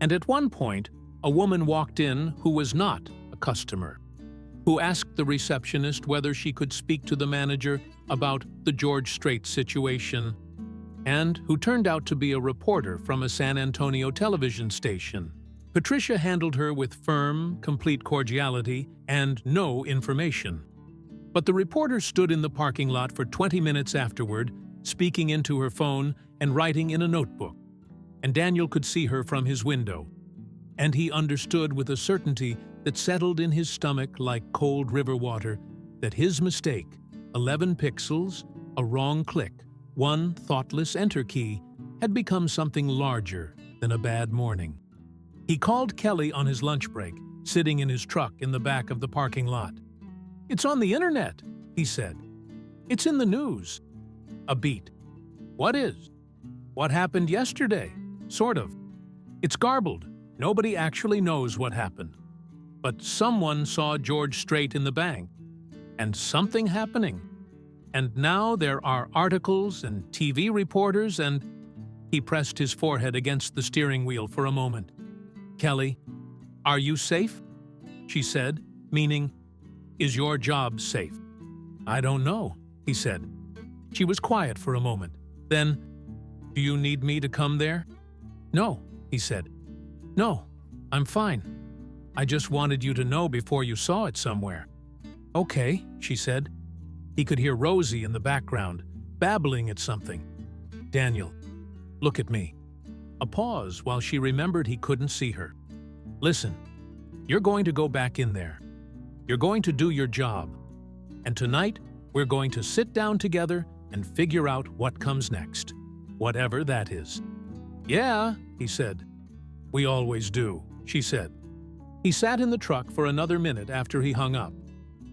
And at one point, a woman walked in who was not a customer, who asked the receptionist whether she could speak to the manager about the George Strait situation, and who turned out to be a reporter from a San Antonio television station. Patricia handled her with firm, complete cordiality and no information. But the reporter stood in the parking lot for 20 minutes afterward, speaking into her phone and writing in a notebook. And Daniel could see her from his window. And he understood with a certainty that settled in his stomach like cold river water that his mistake, 11 pixels, a wrong click, one thoughtless enter key, had become something larger than a bad morning. He called Kelly on his lunch break, sitting in his truck in the back of the parking lot. "It's on the internet," he said. "It's in the news." A beat. "What is? What happened yesterday? Sort of. It's garbled. Nobody actually knows what happened. But someone saw George Strait in the bank. And something happening." And now there are articles and TV reporters and... He pressed his forehead against the steering wheel for a moment. "Kelly, are you safe?" she said, meaning, "Is your job safe?" "I don't know," he said. She was quiet for a moment. Then, "Do you need me to come there?" "No," he said. "No, I'm fine. I just wanted you to know before you saw it somewhere." "Okay," she said. He could hear Rosie in the background, babbling at something. "Daniel, look at me." A pause while she remembered he couldn't see her. "Listen, you're going to go back in there. You're going to do your job. And tonight, we're going to sit down together and figure out what comes next, whatever that is." "Yeah," he said. "We always do," she said. He sat in the truck for another minute after he hung up.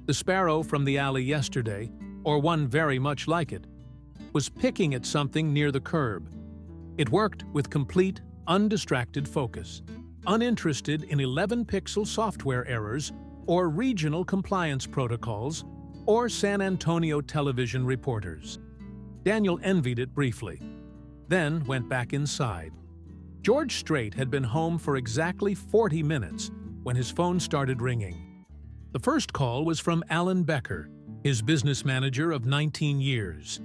The sparrow from the alley yesterday, or one very much like it, was picking at something near the curb. It worked with complete, undistracted focus, uninterested in 11-pixel software errors or regional compliance protocols or San Antonio television reporters. Daniel envied it briefly, then went back inside. George Strait had been home for exactly 40 minutes when his phone started ringing. The first call was from Alan Becker, his business manager of 19 years.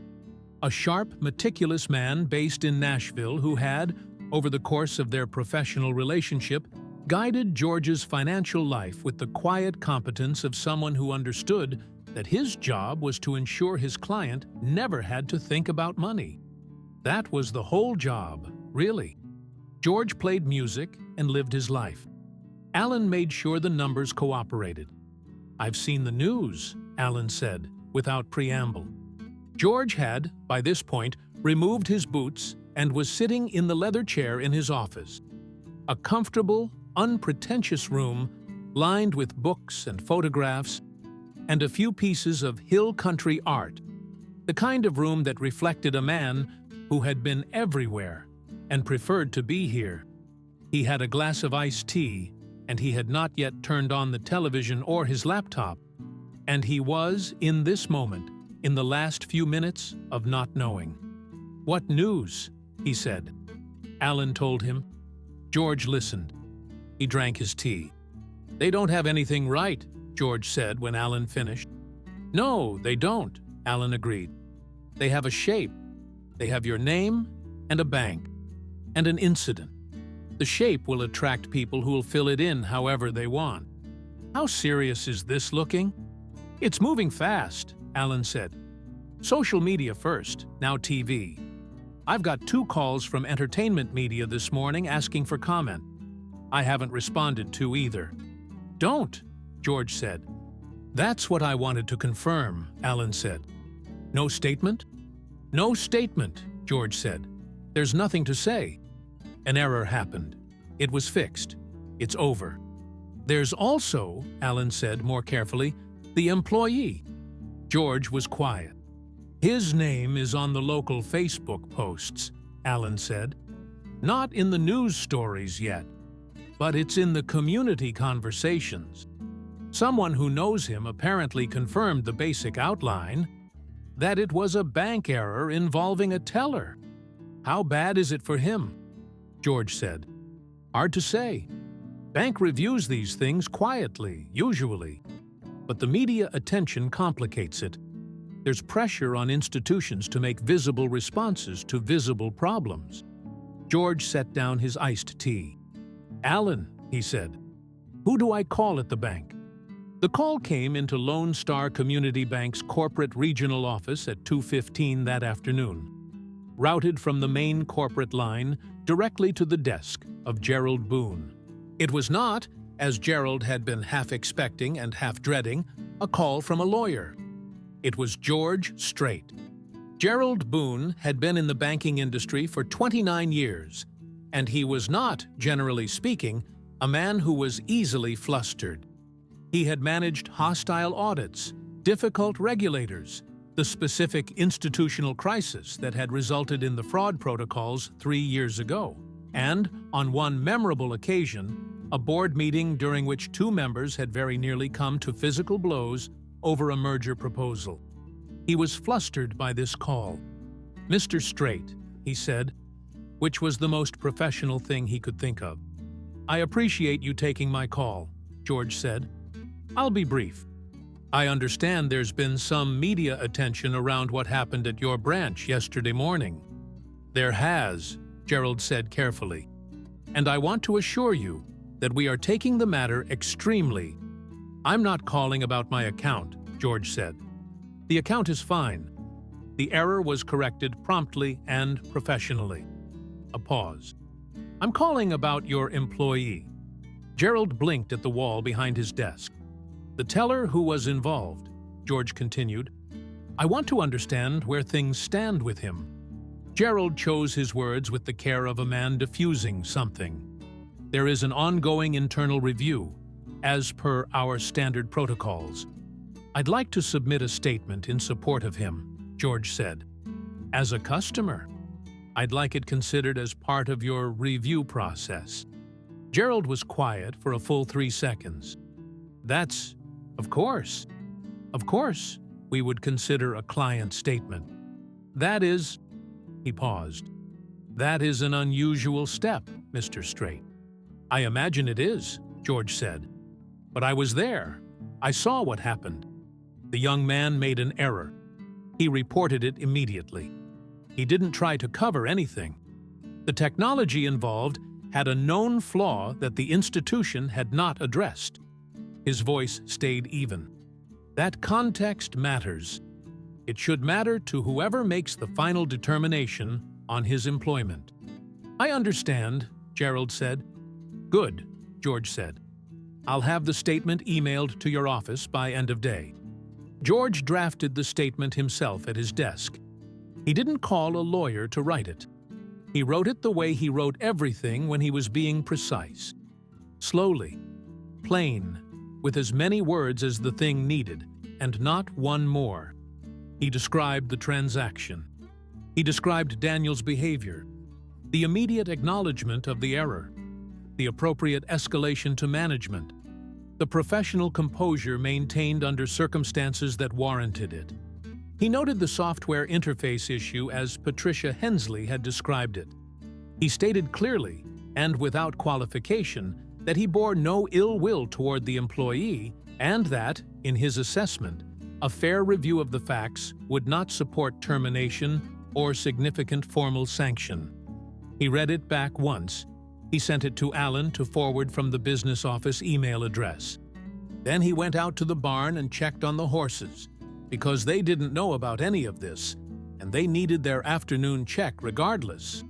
A sharp, meticulous man based in Nashville who had, over the course of their professional relationship, guided George's financial life with the quiet competence of someone who understood that his job was to ensure his client never had to think about money. That was the whole job, really. George played music and lived his life. Alan made sure the numbers cooperated. "I've seen the news," Alan said, without preamble. George had, by this point, removed his boots and was sitting in the leather chair in his office. A comfortable, unpretentious room lined with books and photographs and a few pieces of hill country art, the kind of room that reflected a man who had been everywhere and preferred to be here. He had a glass of iced tea, and he had not yet turned on the television or his laptop, and he was, in this moment, in the last few minutes of not knowing. "What news?" he said. Alan told him. George listened. He drank his tea. "They don't have anything right," George said when Alan finished. "No, they don't," Alan agreed. "They have a shape. They have your name and a bank and an incident. The shape will attract people who will fill it in however they want." "How serious is this looking?" "It's moving fast," Alan said. "Social media first, now TV. I've got 2 calls from entertainment media this morning asking for comment. I haven't responded to either." "Don't," George said. "That's what I wanted to confirm," Alan said. "No statement?" "No statement," George said. "There's nothing to say. An error happened. It was fixed. It's over." "There's also," Alan said more carefully, "the employee." George was quiet. "His name is on the local Facebook posts," Alan said. "Not in the news stories yet, but it's in the community conversations. Someone who knows him apparently confirmed the basic outline, that it was a bank error involving a teller. How bad is it for him?" George said. "Hard to say. Bank reviews these things quietly, usually. But the media attention complicates it. There's pressure on institutions to make visible responses to visible problems." George set down his iced tea. "Alan," he said, "who do I call at the bank?" The call came into Lone Star Community Bank's corporate regional office at 2:15 that afternoon, routed from the main corporate line directly to the desk of Gerald Boone. It was not, as Gerald had been half expecting and half dreading, a call from a lawyer. It was George Strait. Gerald Boone had been in the banking industry for 29 years, and he was not, generally speaking, a man who was easily flustered. He had managed hostile audits, difficult regulators, the specific institutional crisis that had resulted in the fraud protocols 3 years ago, and, on one memorable occasion, a board meeting during which 2 members had very nearly come to physical blows over a merger proposal. He was flustered by this call. "Mr. Strait," he said, which was the most professional thing he could think of. "I appreciate you taking my call," George said. "I'll be brief. I understand there's been some media attention around what happened at your branch yesterday morning." "There has," Gerald said carefully. "And I want to assure you that we are taking the matter extremely." "I'm not calling about my account," George said. "The account is fine. The error was corrected promptly and professionally." A pause. "I'm calling about your employee." Gerald blinked at the wall behind his desk. "The teller who was involved," George continued. "I want to understand where things stand with him." Gerald chose his words with the care of a man diffusing something. "There is an ongoing internal review, as per our standard protocols. I'd like to submit a statement in support of him," George said. "As a customer, I'd like it considered as part of your review process." Gerald was quiet for a full 3 seconds. "That's, of course, we would consider a client statement. That is," he paused, "that is an unusual step, Mr. Strait." "I imagine it is," George said. "But I was there. I saw what happened. The young man made an error. He reported it immediately. He didn't try to cover anything. The technology involved had a known flaw that the institution had not addressed." His voice stayed even. "That context matters. It should matter to whoever makes the final determination on his employment." "I understand," Gerald said. "Good," George said. "I'll have the statement emailed to your office by end of day." George drafted the statement himself at his desk. He didn't call a lawyer to write it. He wrote it the way he wrote everything when he was being precise. Slowly, plain, with as many words as the thing needed, and not one more. He described the transaction. He described Daniel's behavior, the immediate acknowledgement of the error, the appropriate escalation to management, the professional composure maintained under circumstances that warranted it. He noted the software interface issue as Patricia Hensley had described it. He stated clearly, and without qualification, that he bore no ill will toward the employee and that, in his assessment, a fair review of the facts would not support termination or significant formal sanction. He read it back once. He sent it to Alan to forward from the business office email address. Then he went out to the barn and checked on the horses, because they didn't know about any of this, and they needed their afternoon check regardless.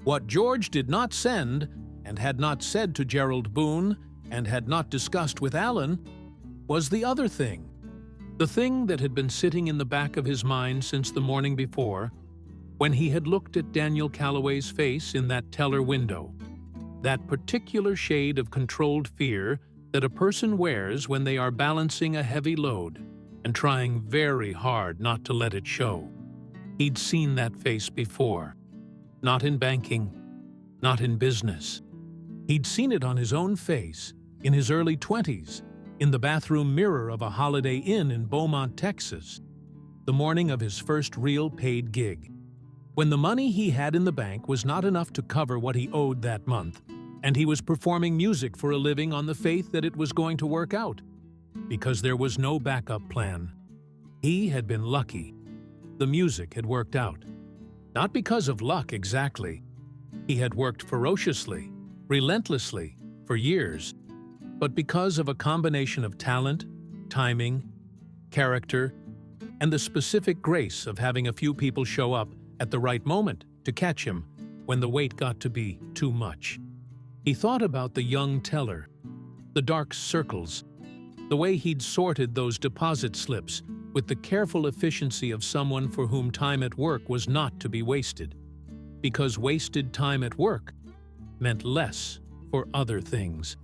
What George did not send, and had not said to Gerald Boone, and had not discussed with Alan, was the other thing. The thing that had been sitting in the back of his mind since the morning before, when he had looked at Daniel Calloway's face in that teller window. That particular shade of controlled fear that a person wears when they are balancing a heavy load and trying very hard not to let it show. He'd seen that face before. Not in banking, not in business. He'd seen it on his own face, in his early 20s, in the bathroom mirror of a Holiday Inn in Beaumont, Texas, the morning of his first real paid gig, when the money he had in the bank was not enough to cover what he owed that month, and he was performing music for a living on the faith that it was going to work out, because there was no backup plan. He had been lucky. The music had worked out. Not because of luck exactly. He had worked ferociously, relentlessly, for years, but because of a combination of talent, timing, character, and the specific grace of having a few people show up at the right moment to catch him when the weight got to be too much. He thought about the young teller, the dark circles, the way he'd sorted those deposit slips with the careful efficiency of someone for whom time at work was not to be wasted, because wasted time at work meant less for other things.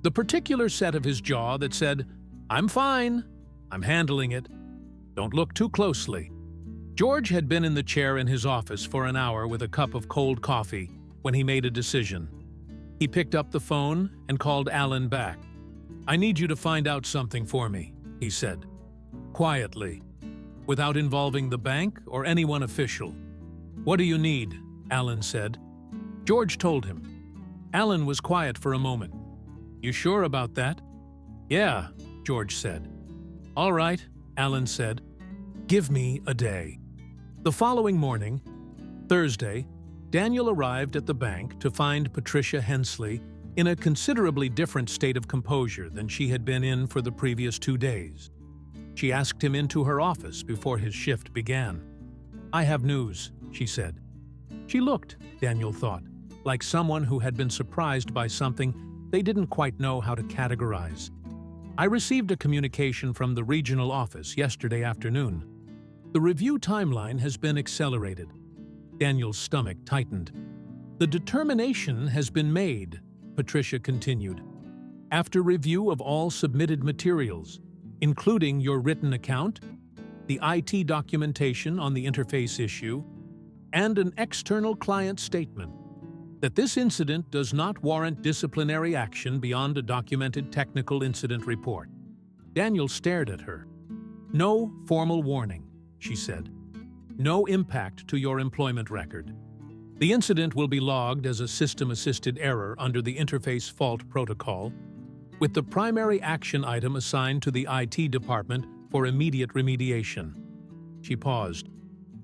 The particular set of his jaw that said, "I'm fine, I'm handling it, don't look too closely." George had been in the chair in his office for an hour with a cup of cold coffee when he made a decision. He picked up the phone and called Alan back. "I need you to find out something for me," he said, quietly. without involving the bank or anyone official. "What do you need?" Alan said. George told him. Alan was quiet for a moment. "You sure about that?" "Yeah," George said. "All right," Alan said. "Give me a day." The following morning, Thursday, Daniel arrived at the bank to find Patricia Hensley in a considerably different state of composure than she had been in for the previous 2 days. She asked him into her office before his shift began. "I have news," she said. She looked, Daniel thought, like someone who had been surprised by something they didn't quite know how to categorize. "I received a communication from the regional office yesterday afternoon. The review timeline has been accelerated." Daniel's stomach tightened. "The determination has been made," Patricia continued. "After review of all submitted materials, including your written account, the IT documentation on the interface issue, and an external client statement, that this incident does not warrant disciplinary action beyond a documented technical incident report." Daniel stared at her. "No formal warning," she said. "No impact to your employment record. The incident will be logged as a system-assisted error under the interface fault protocol, with the primary action item assigned to the IT department for immediate remediation." She paused.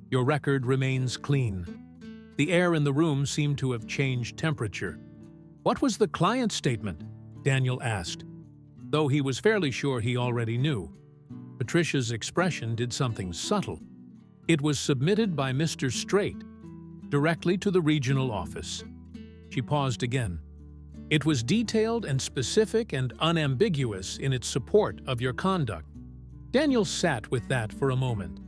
"Your record remains clean." The air in the room seemed to have changed temperature. "What was the client statement?" Daniel asked, though he was fairly sure he already knew. Patricia's expression did something subtle. "It was submitted by Mr. Strait, directly to the regional office." She paused again. "It was detailed and specific and unambiguous in its support of your conduct." Daniel sat with that for a moment.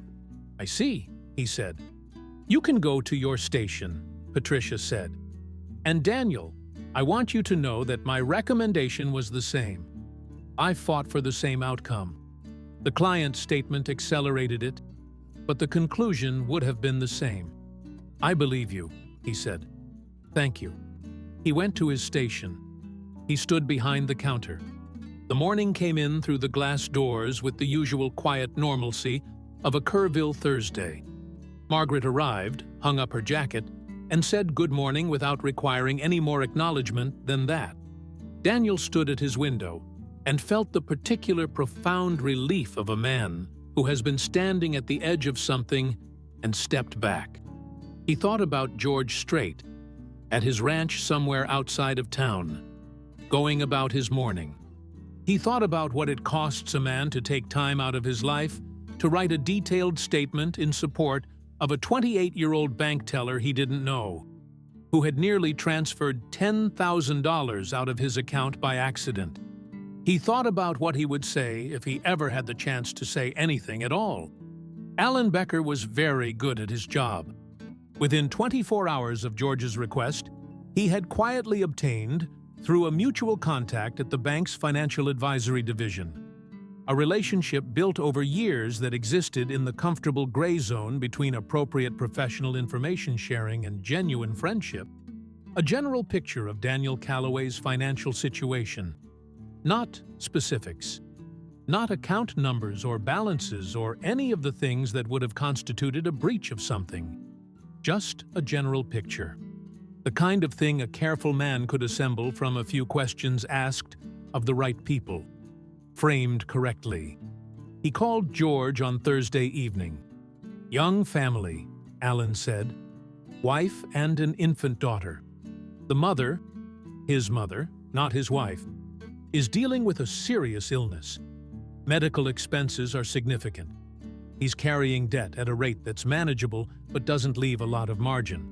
"I see," he said. "You can go to your station," Patricia said. "And Daniel, I want you to know that my recommendation was the same. I fought for the same outcome. The client statement accelerated it, but the conclusion would have been the same." "I believe you," he said. "Thank you." He went to his station. He stood behind the counter. The morning came in through the glass doors with the usual quiet normalcy of a Kerrville Thursday. Margaret arrived, hung up her jacket, and said good morning without requiring any more acknowledgement than that. Daniel stood at his window and felt the particular profound relief of a man who has been standing at the edge of something and stepped back. He thought about George Strait, at his ranch somewhere outside of town, going about his morning. He thought about what it costs a man to take time out of his life to write a detailed statement in support of a 28-year-old bank teller he didn't know, who had nearly transferred $10,000 out of his account by accident. He thought about what he would say if he ever had the chance to say anything at all. Alan Becker was very good at his job. Within 24 hours of George's request, he had quietly obtained, through a mutual contact at the bank's financial advisory division, a relationship built over years that existed in the comfortable gray zone between appropriate professional information sharing and genuine friendship, a general picture of Daniel Calloway's financial situation. Not specifics, not account numbers or balances or any of the things that would have constituted a breach of something. Just a general picture. The kind of thing a careful man could assemble from a few questions asked of the right people, framed correctly. He called George on Thursday evening. "Young family," Alan said. "Wife and an infant daughter. The mother, his mother, not his wife, is dealing with a serious illness. Medical expenses are significant. He's carrying debt at a rate that's manageable but doesn't leave a lot of margin.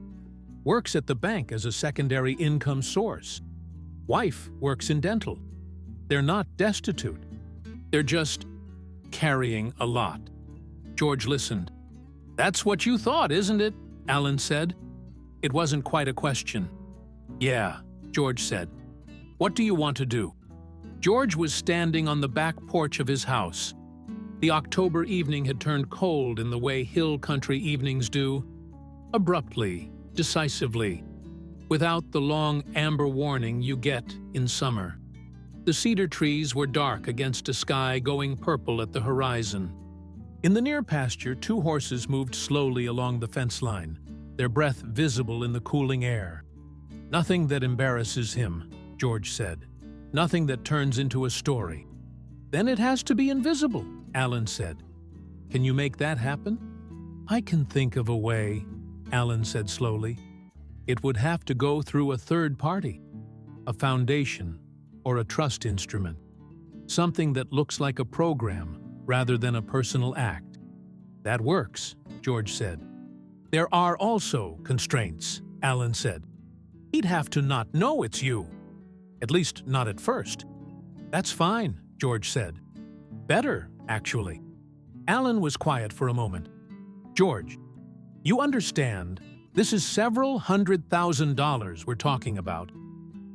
Works at the bank as a secondary income source. Wife works in dental. They're not destitute. They're just carrying a lot." George listened. "That's what you thought, isn't it?" Alan said. It wasn't quite a question. "Yeah," George said. "What do you want to do?" George was standing on the back porch of his house. The October evening had turned cold in the way hill country evenings do, abruptly, decisively, without the long amber warning you get in summer. The cedar trees were dark against a sky going purple at the horizon. In the near pasture, two horses moved slowly along the fence line, their breath visible in the cooling air. "Nothing that embarrasses him," George said. "Nothing that turns into a story." "Then it has to be invisible," Alan said. "Can you make that happen?" "I can think of a way," Alan said slowly. "It would have to go through a third party, a foundation, or a trust instrument. Something that looks like a program rather than a personal act." "That works," George said. "There are also constraints," Alan said. "He'd have to not know it's you. At least not at first." "That's fine," George said. "Better, actually." Alan was quiet for a moment. "George, you understand, this is several $100,000 we're talking about.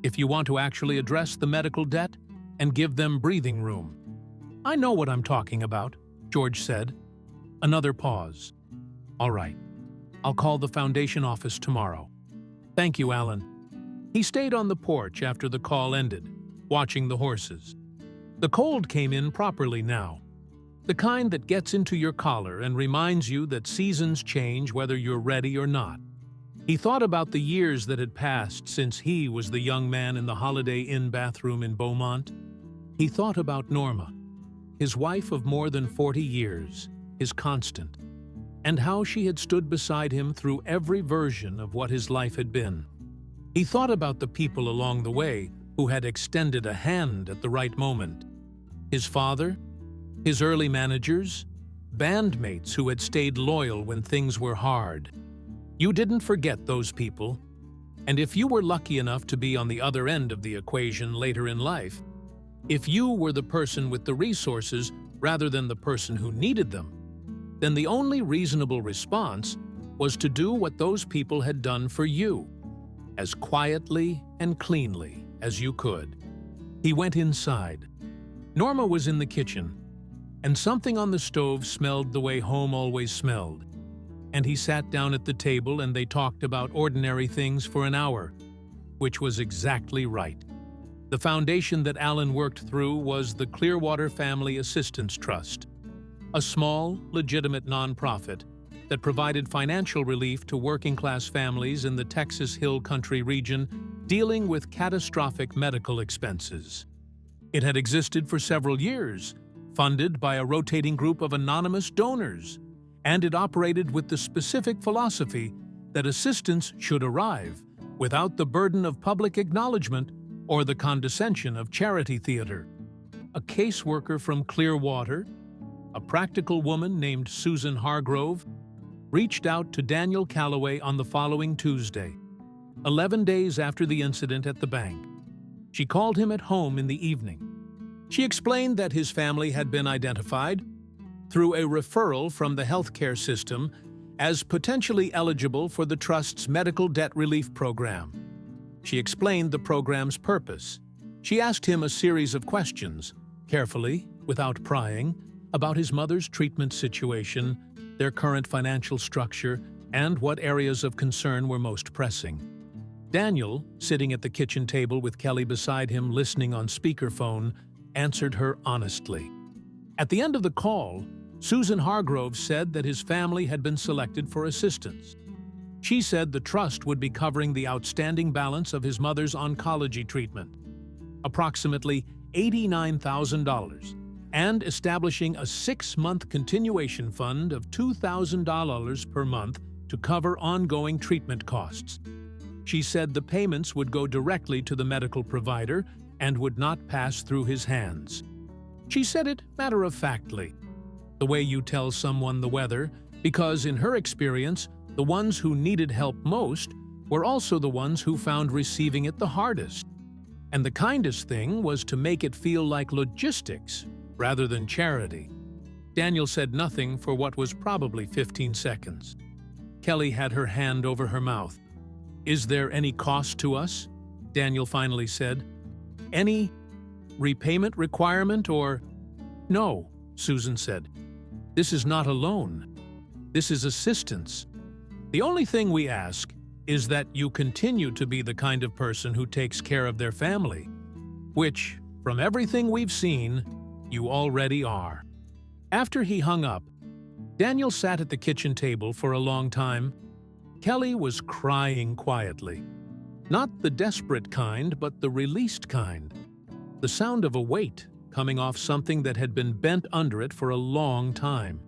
If you want to actually address the medical debt and give them breathing room." "I know what I'm talking about," George said. Another pause. "All right. I'll call the foundation office tomorrow." "Thank you, Alan." He stayed on the porch after the call ended, watching the horses. The cold came in properly now. The kind that gets into your collar and reminds you that seasons change whether you're ready or not. He thought about the years that had passed since he was the young man in the Holiday Inn bathroom in Beaumont. He thought about Norma, his wife of more than 40 years, his constant, and how she had stood beside him through every version of what his life had been. He thought about the people along the way who had extended a hand at the right moment. His father, his early managers, bandmates who had stayed loyal when things were hard. You didn't forget those people, and if you were lucky enough to be on the other end of the equation later in life, if you were the person with the resources rather than the person who needed them, then the only reasonable response was to do what those people had done for you, as quietly and cleanly as you could. He went inside. Norma was in the kitchen, and something on the stove smelled the way home always smelled. And he sat down at the table and they talked about ordinary things for an hour, which was exactly right. The foundation that Alan worked through was the Clearwater Family Assistance Trust, a small, legitimate nonprofit that provided financial relief to working-class families in the Texas Hill Country region dealing with catastrophic medical expenses. It had existed for several years, funded by a rotating group of anonymous donors, and it operated with the specific philosophy that assistance should arrive without the burden of public acknowledgement or the condescension of charity theater. A caseworker from Clearwater, a practical woman named Susan Hargrove, reached out to Daniel Calloway on the following Tuesday, 11 days after the incident at the bank. She called him at home in the evening. She explained that his family had been identified through a referral from the healthcare system as potentially eligible for the Trust's medical debt relief program. She explained the program's purpose. She asked him a series of questions, carefully, without prying, about his mother's treatment situation, their current financial structure, and what areas of concern were most pressing. Daniel, sitting at the kitchen table with Kelly beside him listening on speakerphone, answered her honestly. At the end of the call, Susan Hargrove said that his family had been selected for assistance. She said the trust would be covering the outstanding balance of his mother's oncology treatment, approximately $89,000, and establishing a 6-month continuation fund of $2,000 per month to cover ongoing treatment costs. She said the payments would go directly to the medical provider and would not pass through his hands. She said it matter-of-factly, the way you tell someone the weather, because in her experience, the ones who needed help most were also the ones who found receiving it the hardest. And the kindest thing was to make it feel like logistics rather than charity. Daniel said nothing for what was probably 15 seconds. Kelly had her hand over her mouth. "Is there any cost to us?" Daniel finally said. "Any repayment requirement or—" "No," Susan said. "This is not a loan. This is assistance. The only thing we ask is that you continue to be the kind of person who takes care of their family, which, from everything we've seen, you already are." After he hung up, Daniel sat at the kitchen table for a long time. Kelly was crying quietly. Not the desperate kind, but the released kind. The sound of a weight coming off something that had been bent under it for a long time.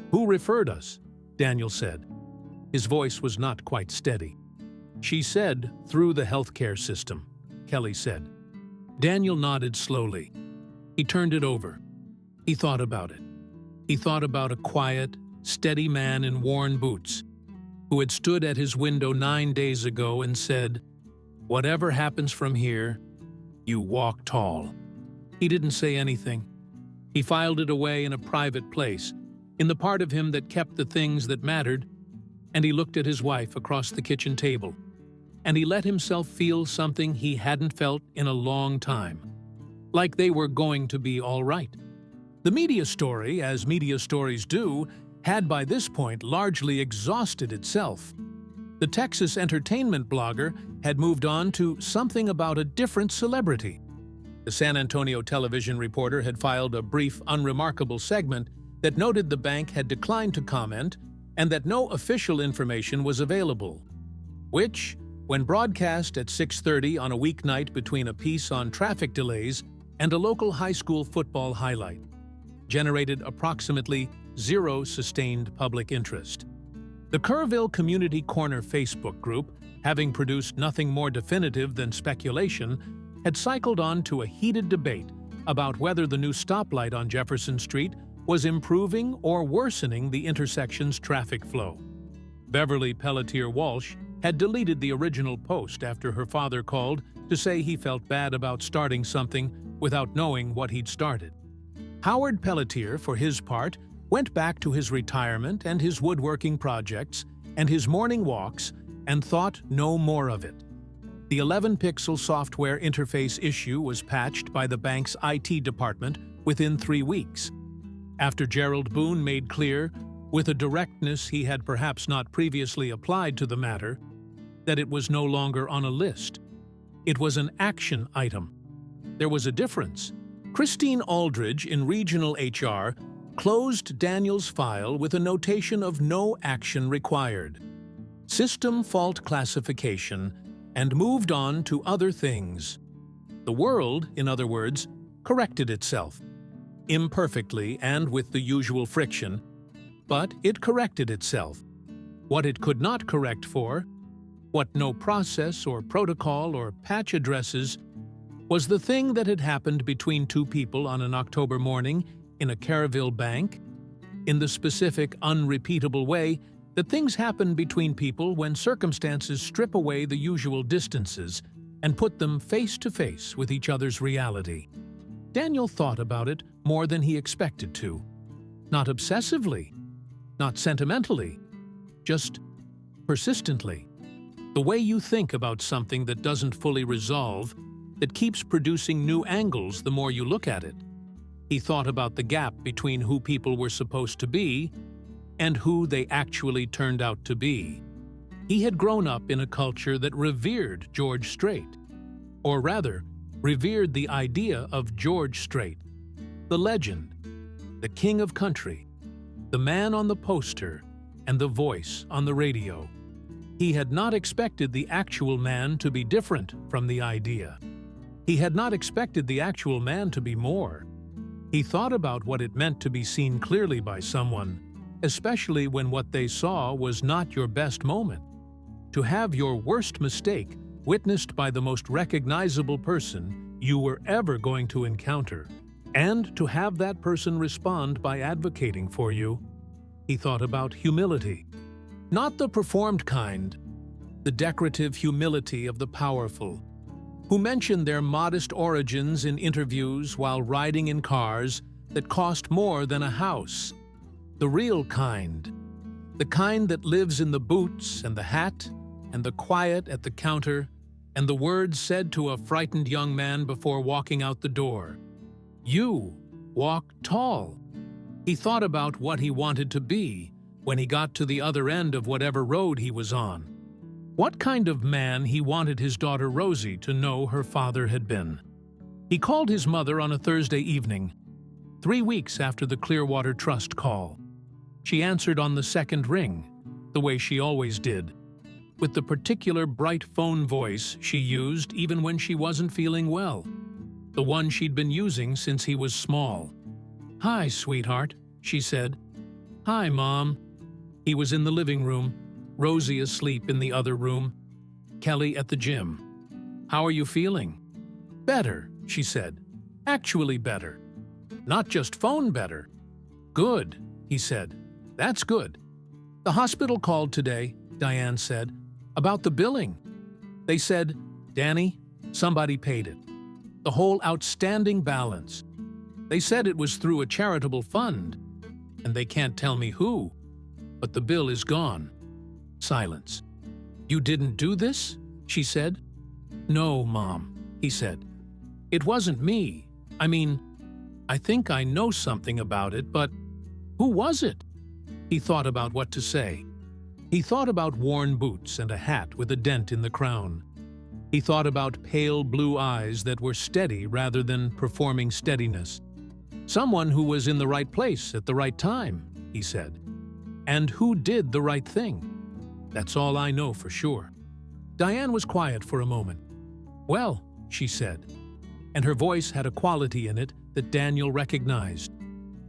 "Who referred us?" Daniel said. His voice was not quite steady. "She said, through the healthcare system," Kelly said. Daniel nodded slowly. He turned it over. He thought about it. He thought about a quiet, steady man in worn boots who had stood at his window 9 days ago and said, "Whatever happens from here, you walk tall." He didn't say anything. He filed it away in a private place, in the part of him that kept the things that mattered, and he looked at his wife across the kitchen table, and he let himself feel something he hadn't felt in a long time, like they were going to be all right. The media story, as media stories do, had by this point largely exhausted itself. The Texas entertainment blogger had moved on to something about a different celebrity. The San Antonio television reporter had filed a brief, unremarkable segment that noted the bank had declined to comment and that no official information was available, which, when broadcast at 6:30 on a weeknight between a piece on traffic delays and a local high school football highlight, generated approximately zero sustained public interest. The Kerrville Community Corner Facebook group, having produced nothing more definitive than speculation, had cycled on to a heated debate about whether the new stoplight on Jefferson Street was improving or worsening the intersection's traffic flow. Beverly Pelletier Walsh had deleted the original post after her father called to say he felt bad about starting something without knowing what he'd started. Howard Pelletier, for his part, went back to his retirement and his woodworking projects and his morning walks and thought no more of it. The 11-pixel software interface issue was patched by the bank's IT department within 3 weeks. After Gerald Boone made clear, with a directness he had perhaps not previously applied to the matter, that it was no longer on a list. It was an action item. There was a difference. Christine Aldridge in regional HR closed Daniel's file with a notation of no action required, system fault classification, and moved on to other things. The world, in other words, corrected itself. Imperfectly and with the usual friction, but it corrected itself. What it could not correct for, what no process or protocol or patch addresses, was the thing that had happened between two people on an October morning in a Kerrville bank, in the specific, unrepeatable way that things happen between people when circumstances strip away the usual distances and put them face to face with each other's reality. Daniel thought about it more than he expected to. Not obsessively, not sentimentally, just persistently. The way you think about something that doesn't fully resolve, that keeps producing new angles the more you look at it. He thought about the gap between who people were supposed to be and who they actually turned out to be. He had grown up in a culture that revered George Strait, or rather, revered the idea of George Strait, the legend, the king of country, the man on the poster, and the voice on the radio. He had not expected the actual man to be different from the idea. He had not expected the actual man to be more. He thought about what it meant to be seen clearly by someone, especially when what they saw was not your best moment. To have your worst mistake witnessed by the most recognizable person you were ever going to encounter, and to have that person respond by advocating for you. He thought about humility. Not the performed kind, the decorative humility of the powerful, who mention their modest origins in interviews while riding in cars that cost more than a house. The real kind, the kind that lives in the boots and the hat and the quiet at the counter and the words said to a frightened young man before walking out the door. You walk tall. He thought about what he wanted to be when he got to the other end of whatever road he was on. What kind of man he wanted his daughter Rosie to know her father had been. He called his mother on a Thursday evening, 3 weeks after the Clearwater Trust call. She answered on the second ring, the way she always did, with the particular bright phone voice she used even when she wasn't feeling well, the one she'd been using since he was small. "Hi, sweetheart," she said. "Hi, Mom." He was in the living room, Rosie asleep in the other room, Kelly at the gym. "How are you feeling?" "Better," she said. "Actually better. Not just phone better." "Good," he said. "That's good." "The hospital called today," Diane said, "about the billing. They said, 'Danny, somebody paid it. The whole outstanding balance. They said it was through a charitable fund, and they can't tell me who, but the bill is gone." Silence. "You didn't do this?" she said. "No, Mom," he said. "It wasn't me. I mean, I think I know something about it, but who was it?" He thought about what to say. He thought about worn boots and a hat with a dent in the crown. He thought about pale blue eyes that were steady rather than performing steadiness. "Someone who was in the right place at the right time," he said. "And who did the right thing. That's all I know for sure." Diane was quiet for a moment. "Well," she said, and her voice had a quality in it that Daniel recognized.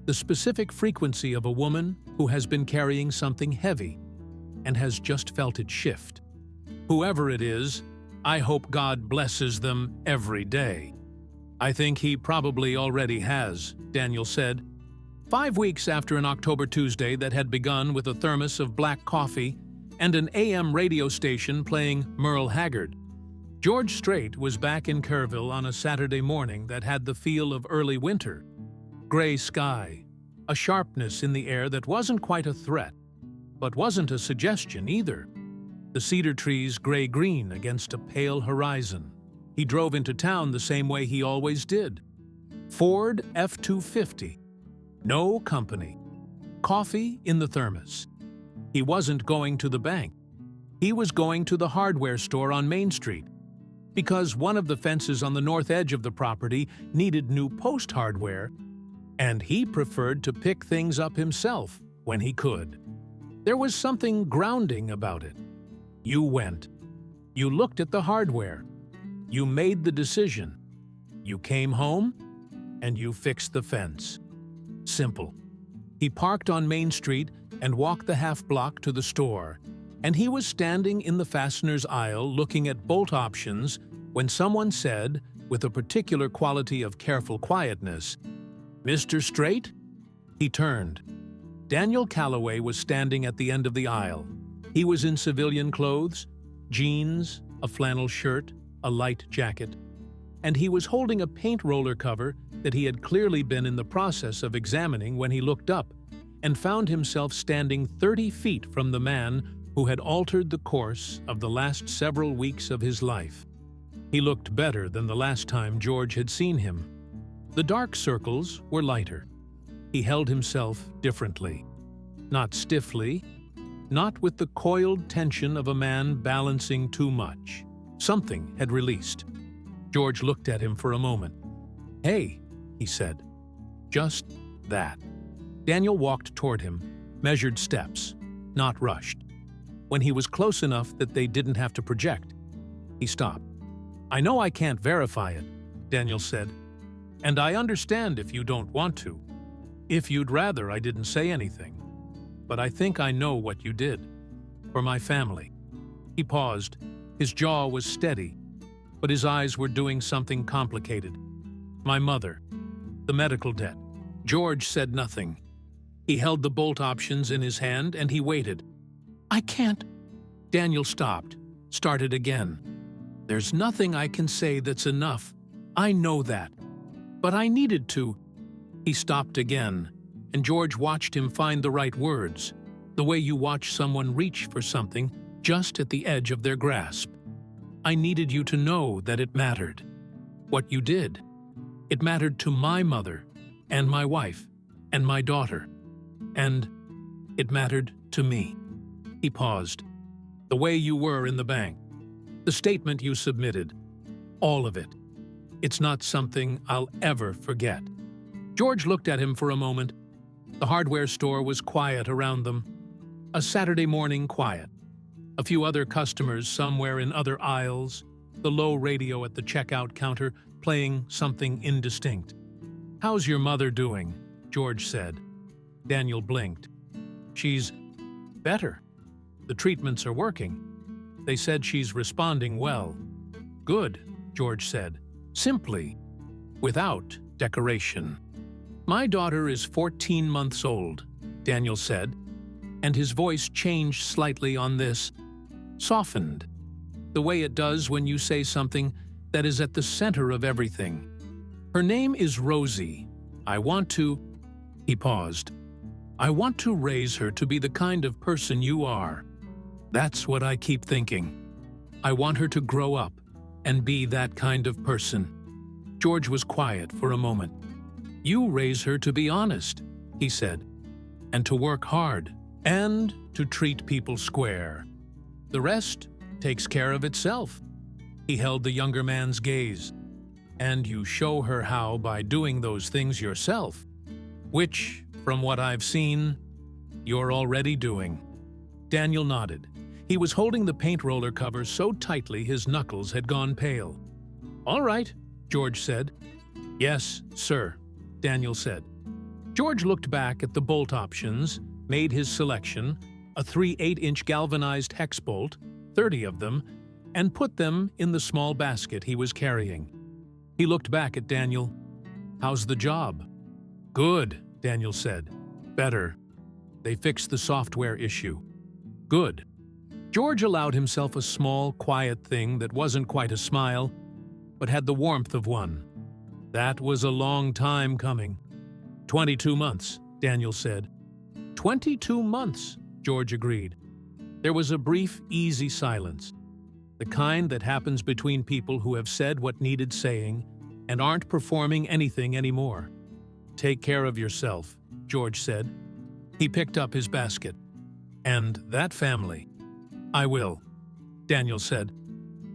The specific frequency of a woman who has been carrying something heavy and has just felt it shift. "Whoever it is, I hope God blesses them every day." "I think he probably already has," Daniel said. 5 weeks after an October Tuesday that had begun with a thermos of black coffee and an AM radio station playing Merle Haggard, George Strait was back in Kerrville on a Saturday morning that had the feel of early winter. Gray sky, a sharpness in the air that wasn't quite a threat, but wasn't a suggestion either. The cedar trees gray-green against a pale horizon. He drove into town the same way he always did. Ford F-250. No company. Coffee in the thermos. He wasn't going to the bank. He was going to the hardware store on Main Street, because one of the fences on the north edge of the property needed new post hardware, and he preferred to pick things up himself when he could. There was something grounding about it. You went. You looked at the hardware. You made the decision. You came home, and you fixed the fence. Simple. He parked on Main Street and walked the half-block to the store, and he was standing in the fastener's aisle looking at bolt options when someone said, with a particular quality of careful quietness, "Mr. Strait?" He turned. Daniel Calloway was standing at the end of the aisle. He was in civilian clothes, jeans, a flannel shirt, a light jacket, and he was holding a paint roller cover that he had clearly been in the process of examining when he looked up and found himself standing 30 feet from the man who had altered the course of the last several weeks of his life. He looked better than the last time George had seen him. The dark circles were lighter. He held himself differently. Not stiffly, not with the coiled tension of a man balancing too much. Something had released. George looked at him for a moment. "Hey," he said. Just that. Daniel walked toward him, measured steps, not rushed. When he was close enough that they didn't have to project, he stopped. "I know I can't verify it," Daniel said, "and I understand if you don't want to. If you'd rather I didn't say anything. But I think I know what you did. For my family." He paused. His jaw was steady, but his eyes were doing something complicated. "My mother. The medical debt." George said nothing. He held the bolt options in his hand and he waited. "I can't." Daniel stopped, started again. "There's nothing I can say that's enough. I know that. But I needed to." He stopped again, and George watched him find the right words, the way you watch someone reach for something just at the edge of their grasp. "I needed you to know that it mattered. What you did. It mattered to my mother, and my wife, and my daughter. And it mattered to me." He paused. "The way you were in the bank. The statement you submitted. All of it. It's not something I'll ever forget." George looked at him for a moment. The hardware store was quiet around them. A Saturday morning quiet. A few other customers somewhere in other aisles, the low radio at the checkout counter playing something indistinct. "How's your mother doing?" George said. Daniel blinked. "She's better. The treatments are working. They said she's responding well." "Good," George said, simply, without decoration. "My daughter is 14 months old," Daniel said, and his voice changed slightly on this, softened, the way it does when you say something that is at the center of everything. "Her name is Rosie. I want to—" He paused. "I want to raise her to be the kind of person you are. That's what I keep thinking. I want her to grow up and be that kind of person." George was quiet for a moment. "You raise her to be honest," he said, "and to work hard, and to treat people square. The rest takes care of itself." He held the younger man's gaze. "And you show her how by doing those things yourself, which, from what I've seen, you're already doing." Daniel nodded. He was holding the paint roller cover so tightly his knuckles had gone pale. "All right," George said. "Yes, sir," Daniel said. George looked back at the bolt options, made his selection, a 3/8-inch galvanized hex bolt, 30 of them, and put them in the small basket he was carrying. He looked back at Daniel. "How's the job?" "Good," Daniel said. "Better. They fixed the software issue." "Good." George allowed himself a small, quiet thing that wasn't quite a smile, but had the warmth of one. That was a long time coming. 22 months, Daniel said. 22 months, George agreed. There was a brief, easy silence, the kind that happens between people who have said what needed saying and aren't performing anything anymore. "Take care of yourself," George said. He picked up his basket. "And that family." "I will," Daniel said.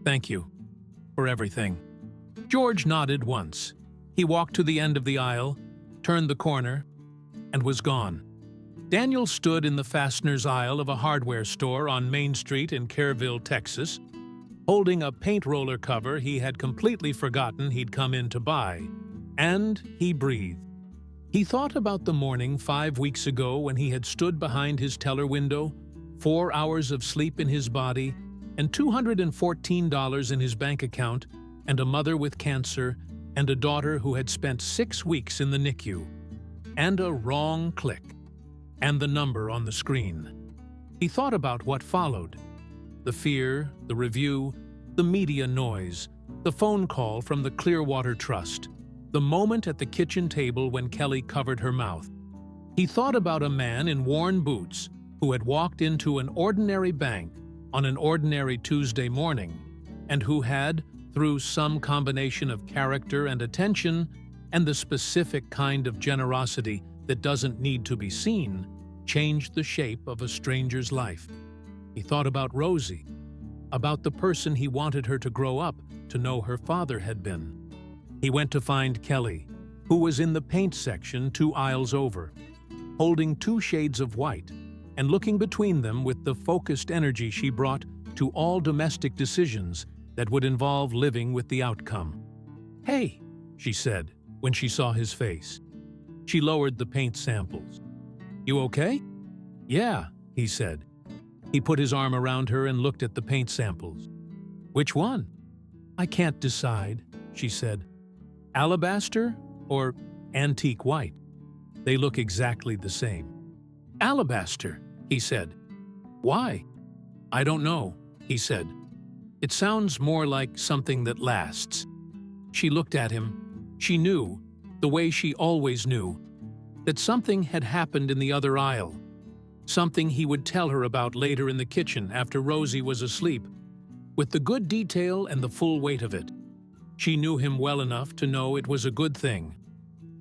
"Thank you for everything." George nodded once. He walked to the end of the aisle, turned the corner, and was gone. Daniel stood in the fasteners aisle of a hardware store on Main Street in Kerrville, Texas, holding a paint roller cover he had completely forgotten he'd come in to buy, and he breathed. He thought about the morning 5 weeks ago when he had stood behind his teller window, 4 hours of sleep in his body, and $214 in his bank account, and a mother with cancer, and a daughter who had spent 6 weeks in the NICU, and a wrong click, and the number on the screen. He thought about what followed. The fear, the review, the media noise, the phone call from the Clearwater Trust, the moment at the kitchen table when Kelly covered her mouth. He thought about a man in worn boots who had walked into an ordinary bank on an ordinary Tuesday morning, and who had, through some combination of character and attention, and the specific kind of generosity that doesn't need to be seen, changed the shape of a stranger's life. He thought about Rosie, about the person he wanted her to grow up to know her father had been. He went to find Kelly, who was in the paint section 2 aisles over, holding 2 shades of white, and looking between them with the focused energy she brought to all domestic decisions that would involve living with the outcome. "Hey," she said, when she saw his face. She lowered the paint samples. "You okay?" "Yeah," he said. He put his arm around her and looked at the paint samples. "Which one?" "I can't decide," she said. "Alabaster or antique white? They look exactly the same." "Alabaster," he said. "Why?" "I don't know," he said. "It sounds more like something that lasts." She looked at him. She knew, the way she always knew, that something had happened in the other aisle, something he would tell her about later in the kitchen after Rosie was asleep, with the good detail and the full weight of it. She knew him well enough to know it was a good thing,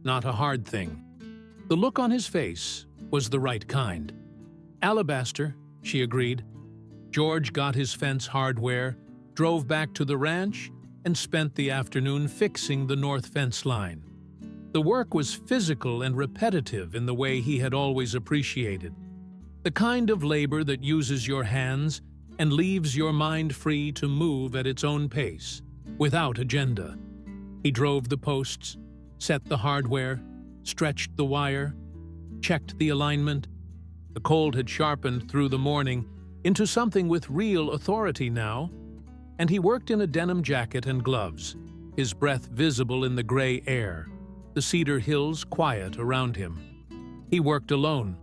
not a hard thing. The look on his face was the right kind. "Alabaster," she agreed. George got his fence hardware, drove back to the ranch, and spent the afternoon fixing the north fence line. The work was physical and repetitive in the way he had always appreciated. The kind of labor that uses your hands and leaves your mind free to move at its own pace, without agenda. He drove the posts, set the hardware, stretched the wire, checked the alignment. The cold had sharpened through the morning into something with real authority now, and he worked in a denim jacket and gloves, his breath visible in the gray air, the cedar hills quiet around him. He worked alone,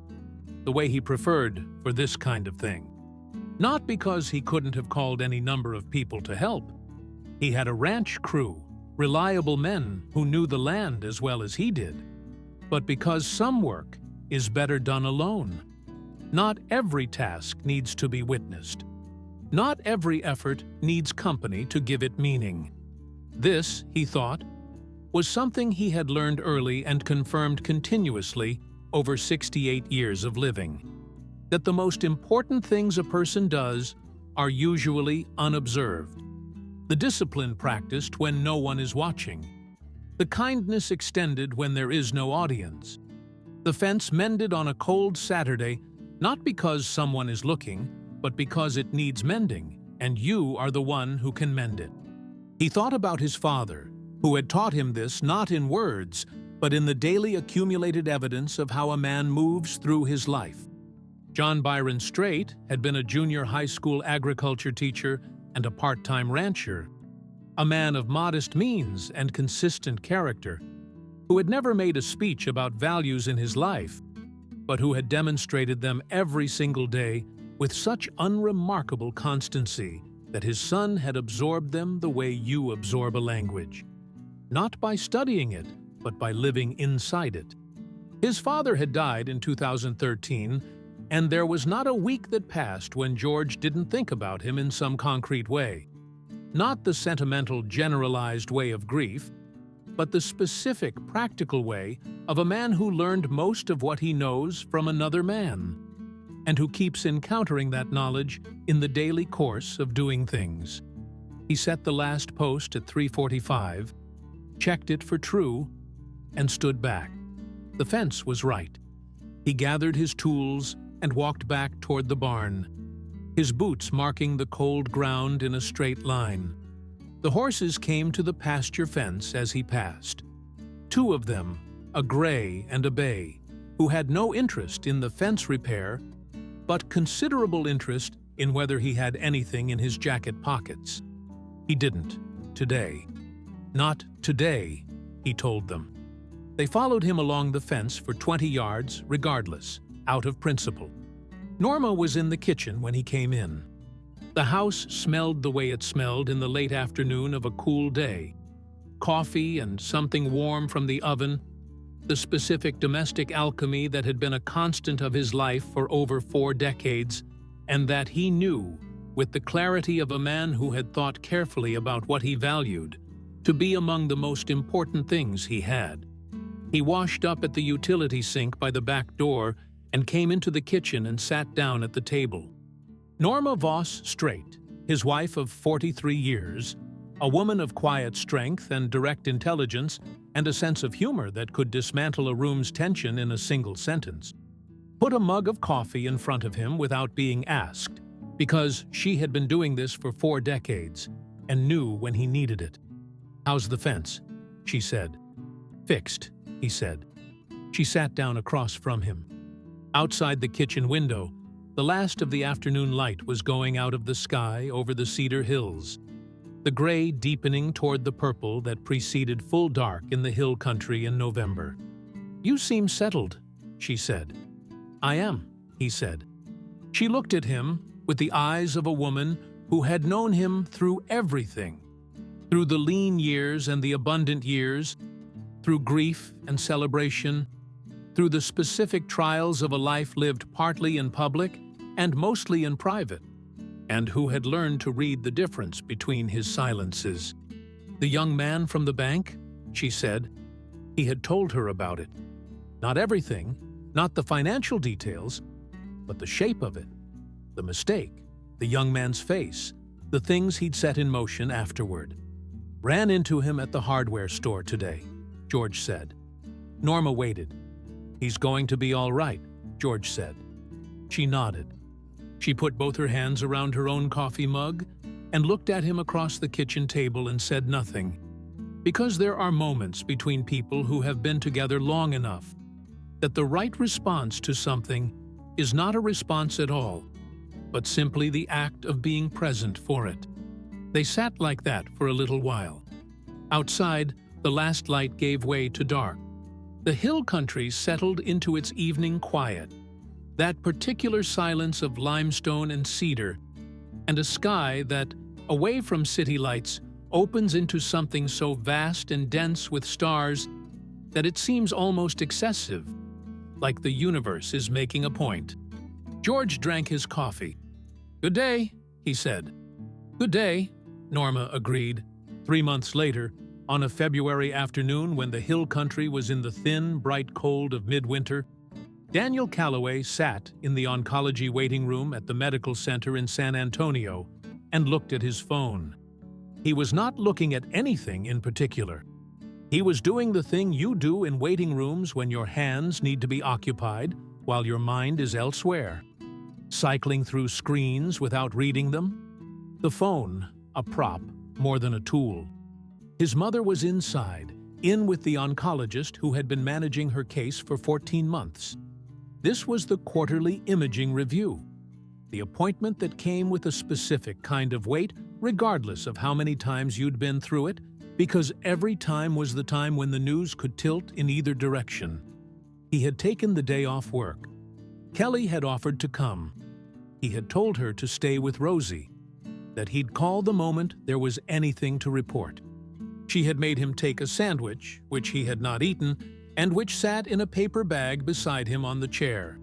the way he preferred for this kind of thing. Not because he couldn't have called any number of people to help. He had a ranch crew, reliable men who knew the land as well as he did, but because some work is better done alone. Not every task needs to be witnessed. Not every effort needs company to give it meaning. This, he thought, was something he had learned early and confirmed continuously over 68 years of living. That the most important things a person does are usually unobserved. The discipline practiced when no one is watching. The kindness extended when there is no audience. The fence mended on a cold Saturday, not because someone is looking, but because it needs mending, and you are the one who can mend it. He thought about his father, who had taught him this not in words, but in the daily accumulated evidence of how a man moves through his life. John Byron Strait had been a junior high school agriculture teacher and a part-time rancher, a man of modest means and consistent character, who had never made a speech about values in his life, but who had demonstrated them every single day with such unremarkable constancy that his son had absorbed them the way you absorb a language. Not by studying it, but by living inside it. His father had died in 2013, and there was not a week that passed when George didn't think about him in some concrete way. Not the sentimental, generalized way of grief, but the specific, practical way of a man who learned most of what he knows from another man, and who keeps encountering that knowledge in the daily course of doing things. He set the last post at 3:45, checked it for true, and stood back. The fence was right. He gathered his tools and walked back toward the barn, his boots marking the cold ground in a straight line. The horses came to the pasture fence as he passed. Two of them, a gray and a bay, who had no interest in the fence repair, but considerable interest in whether he had anything in his jacket pockets. He didn't, today. Not today, he told them. They followed him along the fence for 20 yards, regardless, out of principle. Norma was in the kitchen when he came in. The house smelled the way it smelled in the late afternoon of a cool day. Coffee and something warm from the oven, the specific domestic alchemy that had been a constant of his life for over 4 decades, and that he knew, with the clarity of a man who had thought carefully about what he valued, to be among the most important things he had. He washed up at the utility sink by the back door and came into the kitchen and sat down at the table. Norma Voss Strait, his wife of 43 years, a woman of quiet strength and direct intelligence and a sense of humor that could dismantle a room's tension in a single sentence, put a mug of coffee in front of him without being asked, because she had been doing this for 4 decades and knew when he needed it. "How's the fence?" she said. "Fixed," he said. She sat down across from him. Outside the kitchen window, the last of the afternoon light was going out of the sky over the cedar hills, the gray deepening toward the purple that preceded full dark in the hill country in November. "You seem settled," she said. "I am," he said. She looked at him with the eyes of a woman who had known him through everything, through the lean years and the abundant years, through grief and celebration, through the specific trials of a life lived partly in public and mostly in private, and who had learned to read the difference between his silences. "The young man from the bank?" she said. He had told her about it. Not everything, not the financial details, but the shape of it, the mistake, the young man's face, the things he'd set in motion afterward. "Ran into him at the hardware store today," George said. Norma waited. "He's going to be all right," George said. She nodded. She put both her hands around her own coffee mug and looked at him across the kitchen table and said nothing. Because there are moments between people who have been together long enough that the right response to something is not a response at all, but simply the act of being present for it. They sat like that for a little while. Outside, the last light gave way to dark. The hill country settled into its evening quiet, that particular silence of limestone and cedar, and a sky that, away from city lights, opens into something so vast and dense with stars that it seems almost excessive, like the universe is making a point. George drank his coffee. "Good day," he said. "Good day," Norma agreed. 3 months later, on a February afternoon when the hill country was in the thin, bright cold of midwinter, Daniel Calloway sat in the oncology waiting room at the medical center in San Antonio and looked at his phone. He was not looking at anything in particular. He was doing the thing you do in waiting rooms when your hands need to be occupied while your mind is elsewhere. Cycling through screens without reading them. The phone, a prop more than a tool. His mother was inside, in with the oncologist who had been managing her case for 14 months. This was the quarterly imaging review, the appointment that came with a specific kind of weight, regardless of how many times you'd been through it, because every time was the time when the news could tilt in either direction. He had taken the day off work. Kelly had offered to come. He had told her to stay with Rosie, that he'd call the moment there was anything to report. She had made him take a sandwich, which he had not eaten, and which sat in a paper bag beside him on the chair.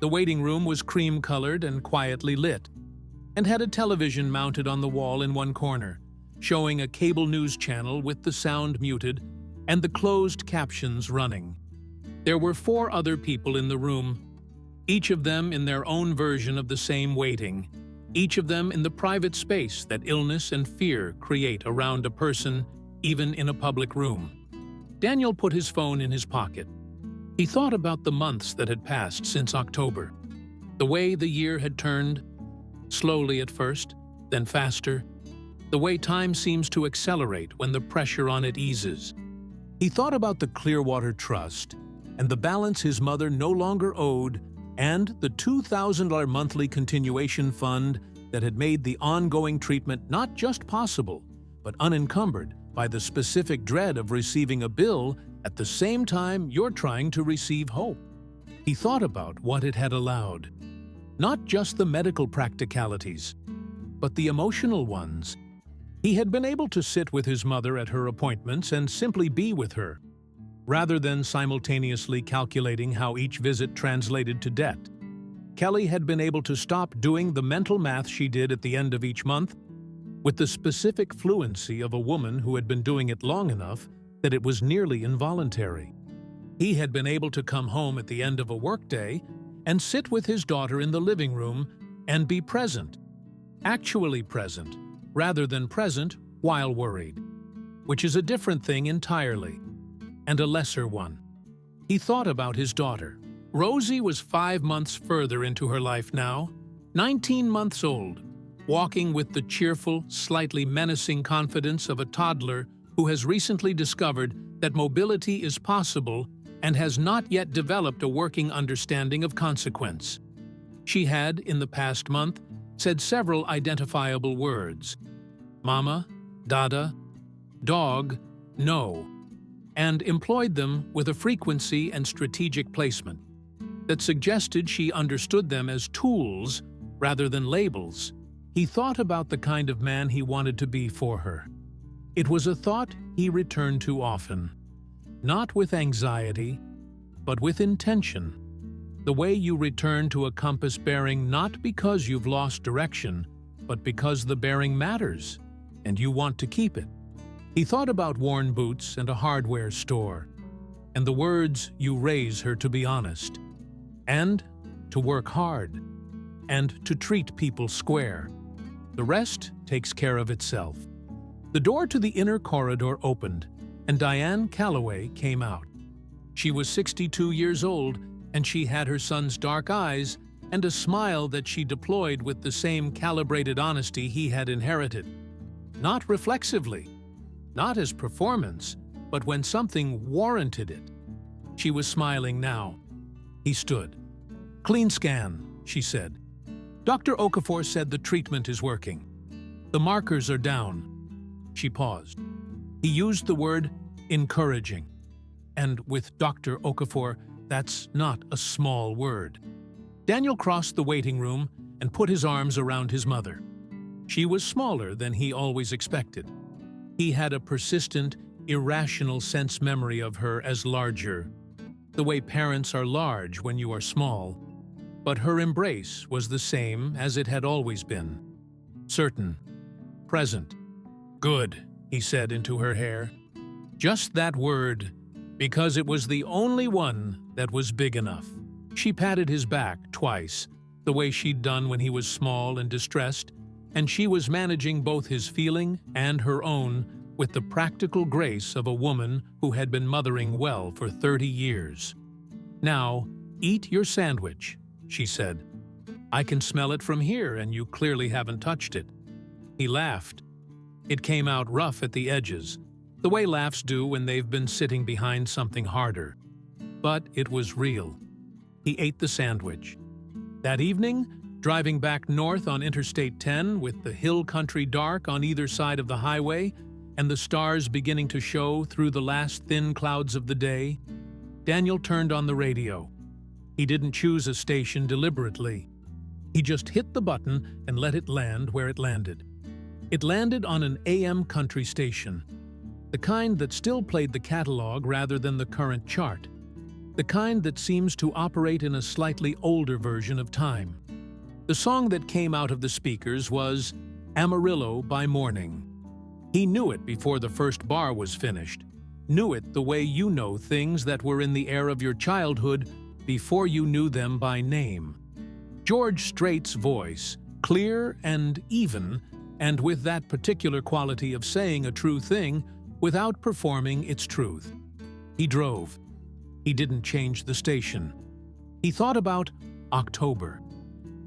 The waiting room was cream-colored and quietly lit, and had a television mounted on the wall in one corner, showing a cable news channel with the sound muted and the closed captions running. There were 4 other people in the room, each of them in their own version of the same waiting, each of them in the private space that illness and fear create around a person, even in a public room. Daniel put his phone in his pocket. He thought about the months that had passed since October, the way the year had turned, slowly at first, then faster, the way time seems to accelerate when the pressure on it eases. He thought about the Clearwater Trust and the balance his mother no longer owed, and the $2,000 monthly continuation fund that had made the ongoing treatment not just possible, but unencumbered by the specific dread of receiving a bill at the same time you're trying to receive hope. He thought about what it had allowed. Not just the medical practicalities, but the emotional ones. He had been able to sit with his mother at her appointments and simply be with her, rather than simultaneously calculating how each visit translated to debt. Kelly had been able to stop doing the mental math she did at the end of each month with the specific fluency of a woman who had been doing it long enough that it was nearly involuntary. He had been able to come home at the end of a workday and sit with his daughter in the living room and be present, actually present, rather than present while worried, which is a different thing entirely, and a lesser one. He thought about his daughter. Rosie was 5 months further into her life now, 19 months old, walking with the cheerful, slightly menacing confidence of a toddler who has recently discovered that mobility is possible and has not yet developed a working understanding of consequence. She had, in the past month, said several identifiable words: mama, dada, dog, no, and employed them with a frequency and strategic placement that suggested she understood them as tools rather than labels. He thought about the kind of man he wanted to be for her. It was a thought he returned to often, not with anxiety, but with intention. The way you return to a compass bearing not because you've lost direction, but because the bearing matters, and you want to keep it. He thought about worn boots and a hardware store, and the words, "You raise her to be honest," and to work hard, and to treat people square. The rest takes care of itself. The door to the inner corridor opened, and Diane Calloway came out. She was 62 years old, and she had her son's dark eyes and a smile that she deployed with the same calibrated honesty he had inherited. Not reflexively, not as performance, but when something warranted it. She was smiling now. He stood. "Clean scan," she said. "Dr. Okafor said the treatment is working. The markers are down." She paused. He used the word encouraging. And with Dr. Okafor, that's not a small word. Daniel crossed the waiting room and put his arms around his mother. She was smaller than he always expected. He had a persistent, irrational sense memory of her as larger, the way parents are large when you are small. But her embrace was the same as it had always been. Certain. Present. "Good," he said into her hair. Just that word, because it was the only one that was big enough. She patted his back twice, the way she'd done when he was small and distressed, and she was managing both his feeling and her own with the practical grace of a woman who had been mothering well for 30 years. "Now, eat your sandwich," she said. "I can smell it from here, and you clearly haven't touched it." He laughed. It came out rough at the edges, the way laughs do when they've been sitting behind something harder. But it was real. He ate the sandwich. That evening, driving back north on Interstate 10 with the hill country dark on either side of the highway and the stars beginning to show through the last thin clouds of the day, Daniel turned on the radio. He didn't choose a station deliberately. He just hit the button and let it land where it landed. It landed on an AM country station, the kind that still played the catalog rather than the current chart, the kind that seems to operate in a slightly older version of time. The song that came out of the speakers was Amarillo by Morning. He knew it before the first bar was finished, knew it the way you know things that were in the air of your childhood before you knew them by name. George Strait's voice, clear and even, and with that particular quality of saying a true thing without performing its truth. He drove. He didn't change the station. He thought about October,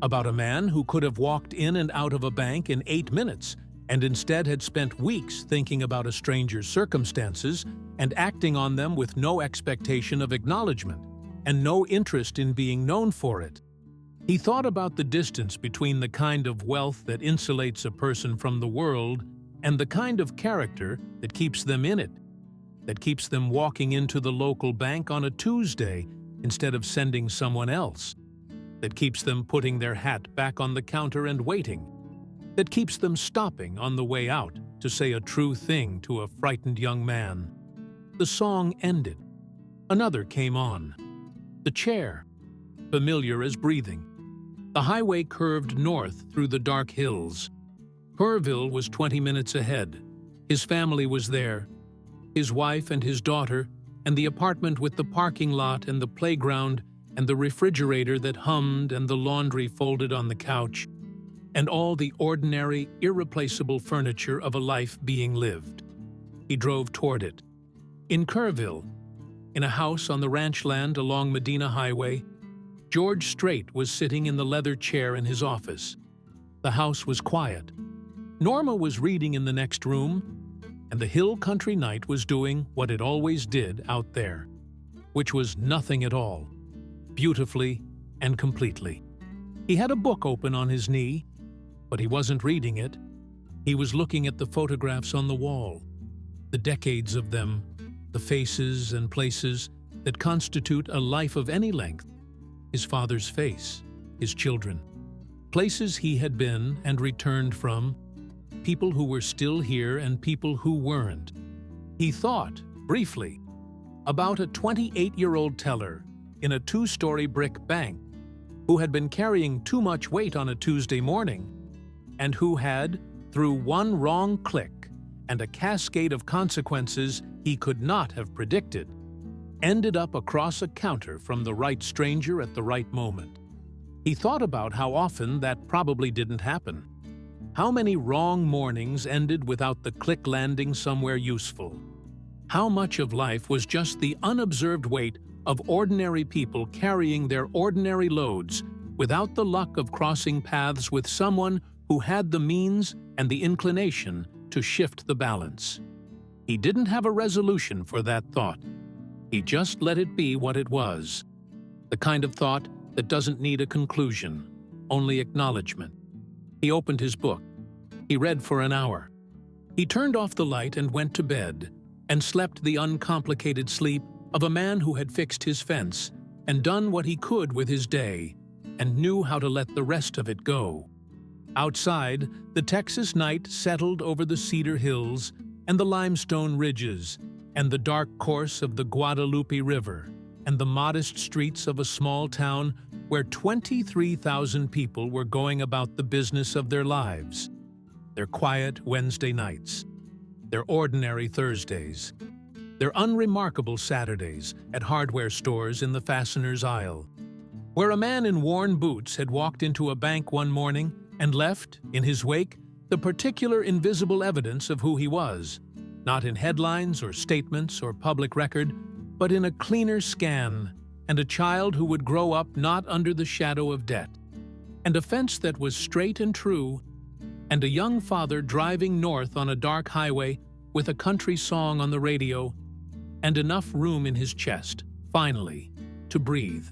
about a man who could have walked in and out of a bank in 8 minutes and instead had spent weeks thinking about a stranger's circumstances and acting on them with no expectation of acknowledgement and no interest in being known for it. He thought about the distance between the kind of wealth that insulates a person from the world and the kind of character that keeps them in it, that keeps them walking into the local bank on a Tuesday instead of sending someone else, that keeps them putting their hat back on the counter and waiting, that keeps them stopping on the way out to say a true thing to a frightened young man. The song ended. Another came on. The chair, familiar as breathing. The highway curved north through the dark hills. Kerrville was 20 minutes ahead. His family was there, his wife and his daughter, and the apartment with the parking lot and the playground and the refrigerator that hummed and the laundry folded on the couch, and all the ordinary, irreplaceable furniture of a life being lived. He drove toward it. In Kerrville, in a house on the ranch land along Medina Highway, George Strait was sitting in the leather chair in his office. The house was quiet. Norma was reading in the next room, and the hill country night was doing what it always did out there, which was nothing at all, beautifully and completely. He had a book open on his knee, but he wasn't reading it. He was looking at the photographs on the wall, the decades of them, the faces and places that constitute a life of any length. His father's face, his children, places he had been and returned from, people who were still here and people who weren't. He thought, briefly, about a 28-year-old teller in a 2-story brick bank who had been carrying too much weight on a Tuesday morning and who had, through one wrong click and a cascade of consequences he could not have predicted, ended up across a counter from the right stranger at the right moment. He thought about how often that probably didn't happen. How many wrong mornings ended without the click landing somewhere useful. How much of life was just the unobserved weight of ordinary people carrying their ordinary loads without the luck of crossing paths with someone who had the means and the inclination to shift the balance. He didn't have a resolution for that thought. He just let it be what it was. The kind of thought that doesn't need a conclusion, only acknowledgement. He opened his book. He read for an hour. He turned off the light and went to bed, and slept the uncomplicated sleep of a man who had fixed his fence and done what he could with his day, and knew how to let the rest of it go. Outside, the Texas night settled over the Cedar Hills and the limestone ridges, and the dark course of the Guadalupe River, and the modest streets of a small town where 23,000 people were going about the business of their lives, their quiet Wednesday nights, their ordinary Thursdays, their unremarkable Saturdays at hardware stores in the fastener's aisle, where a man in worn boots had walked into a bank one morning and left, in his wake, the particular invisible evidence of who he was, not in headlines or statements or public record, but in a cleaner scan, and a child who would grow up not under the shadow of debt, and a fence that was straight and true, and a young father driving north on a dark highway with a country song on the radio, and enough room in his chest, finally, to breathe.